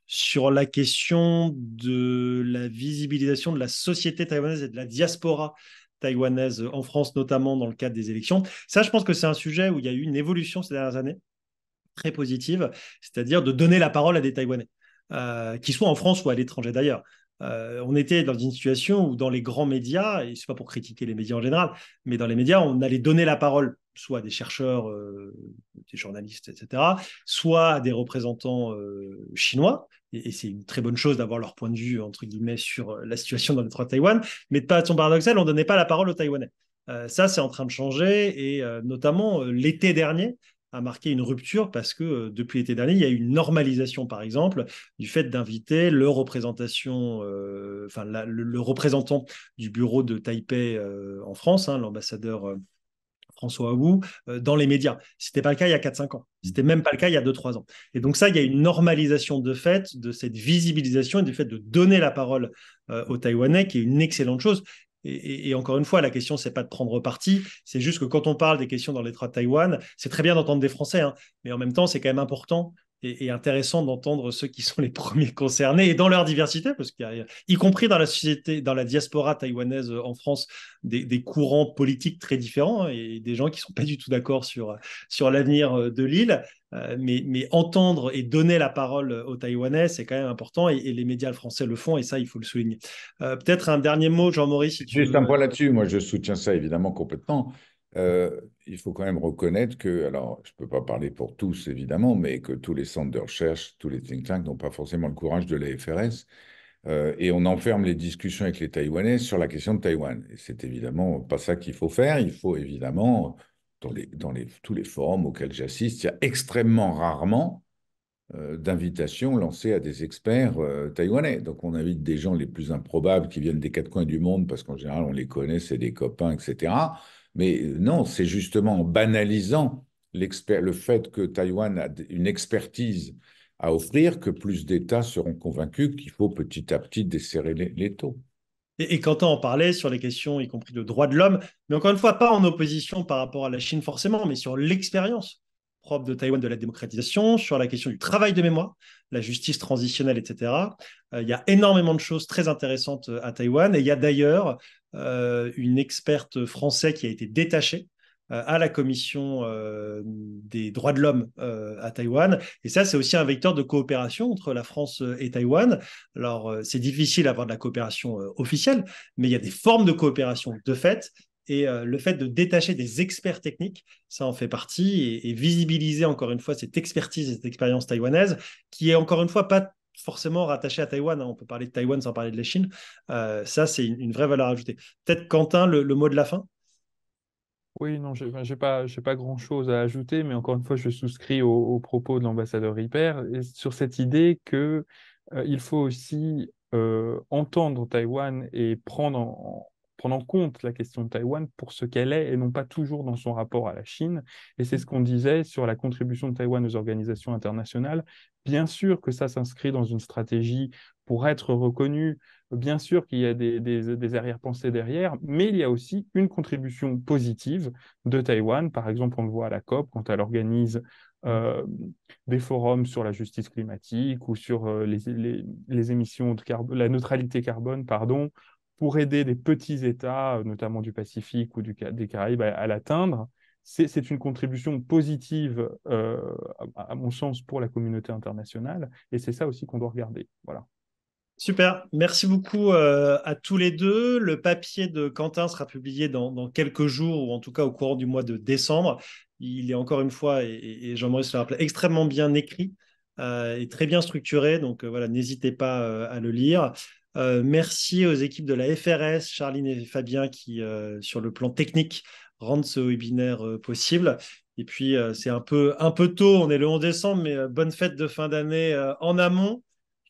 Speaker 1: Sur la question de la visibilisation de la société taïwanaise et de la diaspora taïwanaise en France, notamment dans le cadre des élections. Ça, je pense que c'est un sujet où il y a eu une évolution ces dernières années très positive, c'est-à-dire de donner la parole à des Taïwanais, qu'ils soient en France ou à l'étranger d'ailleurs. On était dans une situation où dans les grands médias, et ce n'est pas pour critiquer les médias en général, mais dans les médias, on allait donner la parole soit à des chercheurs, des journalistes, etc., soit à des représentants chinois. Et c'est une très bonne chose d'avoir leur point de vue, entre guillemets, sur la situation dans le détroit de Taïwan. Mais de façon paradoxale, on ne donnait pas la parole aux Taïwanais. Ça, c'est en train de changer. Et notamment, l'été dernier, a marqué une rupture parce que depuis l'été dernier, il y a eu une normalisation, par exemple, du fait d'inviter le représentant du bureau de Taipei en France, l'ambassadeur François Hou, dans les médias. Ce n'était pas le cas il y a 4-5 ans. Ce n'était même pas le cas il y a 2-3 ans. Et donc ça, il y a une normalisation de fait, de cette visibilisation et du fait de donner la parole aux Taïwanais, qui est une excellente chose. Et encore une fois, la question, c'est pas de prendre parti, c'est juste que quand on parle des questions dans l'étroit de Taïwan, c'est très bien d'entendre des Français, mais en même temps, c'est quand même important et intéressant d'entendre ceux qui sont les premiers concernés et dans leur diversité, parce qu'il y a, y compris dans la société, dans la diaspora taïwanaise en France, des courants politiques très différents et des gens qui ne sont pas du tout d'accord sur l'avenir de l'île. Mais entendre et donner la parole aux Taïwanais, c'est quand même important et les médias français le font et ça, il faut le souligner. Peut-être un dernier mot, Jean-Maurice, si tu
Speaker 3: Juste
Speaker 1: veux.
Speaker 3: un point là-dessus, moi je soutiens ça évidemment complètement. Il faut quand même reconnaître que, alors je ne peux pas parler pour tous évidemment, mais que tous les centres de recherche, tous les think tanks n'ont pas forcément le courage de la FRS. Et on enferme les discussions avec les Taïwanais sur la question de Taïwan. Et c'est évidemment pas ça qu'il faut faire. Il faut évidemment, tous les forums auxquels j'assiste, il y a extrêmement rarement d'invitations lancées à des experts taïwanais. Donc on invite des gens les plus improbables qui viennent des quatre coins du monde parce qu'en général on les connaît, c'est des copains, etc. Mais non, c'est justement en banalisant le fait que Taïwan a une expertise à offrir que plus d'États seront convaincus qu'il faut petit à petit desserrer les taux.
Speaker 1: Et Quentin en parlait sur les questions, y compris de droits de l'homme, mais encore une fois, pas en opposition par rapport à la Chine forcément, mais sur l'expérience propre de Taïwan de la démocratisation, sur la question du travail de mémoire, la justice transitionnelle, etc. Il y a énormément de choses très intéressantes à Taïwan, et il y a d'ailleurs une experte française qui a été détachée à la commission des droits de l'homme à Taïwan. Et ça, c'est aussi un vecteur de coopération entre la France et Taïwan. Alors, c'est difficile d'avoir de la coopération officielle, mais il y a des formes de coopération de fait. Et le fait de détacher des experts techniques, ça en fait partie, et visibiliser encore une fois cette expertise et cette expérience taïwanaise, qui est encore une fois pas forcément rattachée à Taïwan. On peut parler de Taïwan sans parler de la Chine. Ça, c'est une vraie valeur ajoutée. Peut-être Quentin, le mot de la fin.
Speaker 2: Oui, non, j'ai pas grand-chose à ajouter, mais encore une fois, je souscris aux propos de l'ambassadeur Ripper et sur cette idée que il faut aussi entendre Taïwan et prendre en compte la question de Taïwan pour ce qu'elle est et non pas toujours dans son rapport à la Chine. Et c'est ce qu'on disait sur la contribution de Taïwan aux organisations internationales. Bien sûr que ça s'inscrit dans une stratégie pour être reconnu. Bien sûr qu'il y a des arrière-pensées derrière, mais il y a aussi une contribution positive de Taïwan. Par exemple, on le voit à la COP quand elle organise euh, des forums sur la justice climatique ou sur les émissions de carbone, la neutralité carbone, pardon, pour aider des petits États, notamment du Pacifique ou des Caraïbes, à l'atteindre. C'est une contribution positive, à mon sens, pour la communauté internationale, et c'est ça aussi qu'on doit regarder. Voilà.
Speaker 1: Super, merci beaucoup à tous les deux. Le papier de Quentin sera publié dans quelques jours, ou en tout cas au courant du mois de décembre. Il est encore une fois, et Jean-Maurice le rappelait, extrêmement bien écrit et très bien structuré. Donc voilà, n'hésitez pas à le lire. Merci aux équipes de la FRS, Charline et Fabien, qui, sur le plan technique, rendent ce webinaire possible. Et puis, c'est un peu tôt, on est le 11 décembre, mais bonne fête de fin d'année en amont.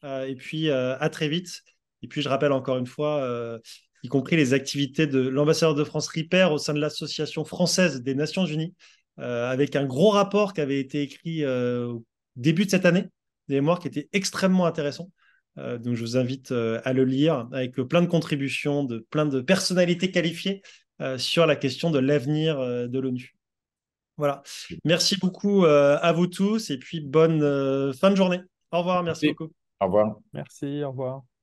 Speaker 1: Et puis, à très vite. Et puis, je rappelle encore une fois, y compris les activités de l'ambassadeur de France Ripper au sein de l'Association française des Nations Unies, avec un gros rapport qui avait été écrit au début de cette année, des mémoires qui était extrêmement intéressant. Donc, je vous invite à le lire avec plein de contributions de plein de personnalités qualifiées sur la question de l'avenir de l'ONU. Voilà. Merci beaucoup à vous tous et puis bonne fin de journée. Au revoir. Merci
Speaker 3: Merci.
Speaker 1: beaucoup.
Speaker 3: Au revoir.
Speaker 2: Merci, au revoir.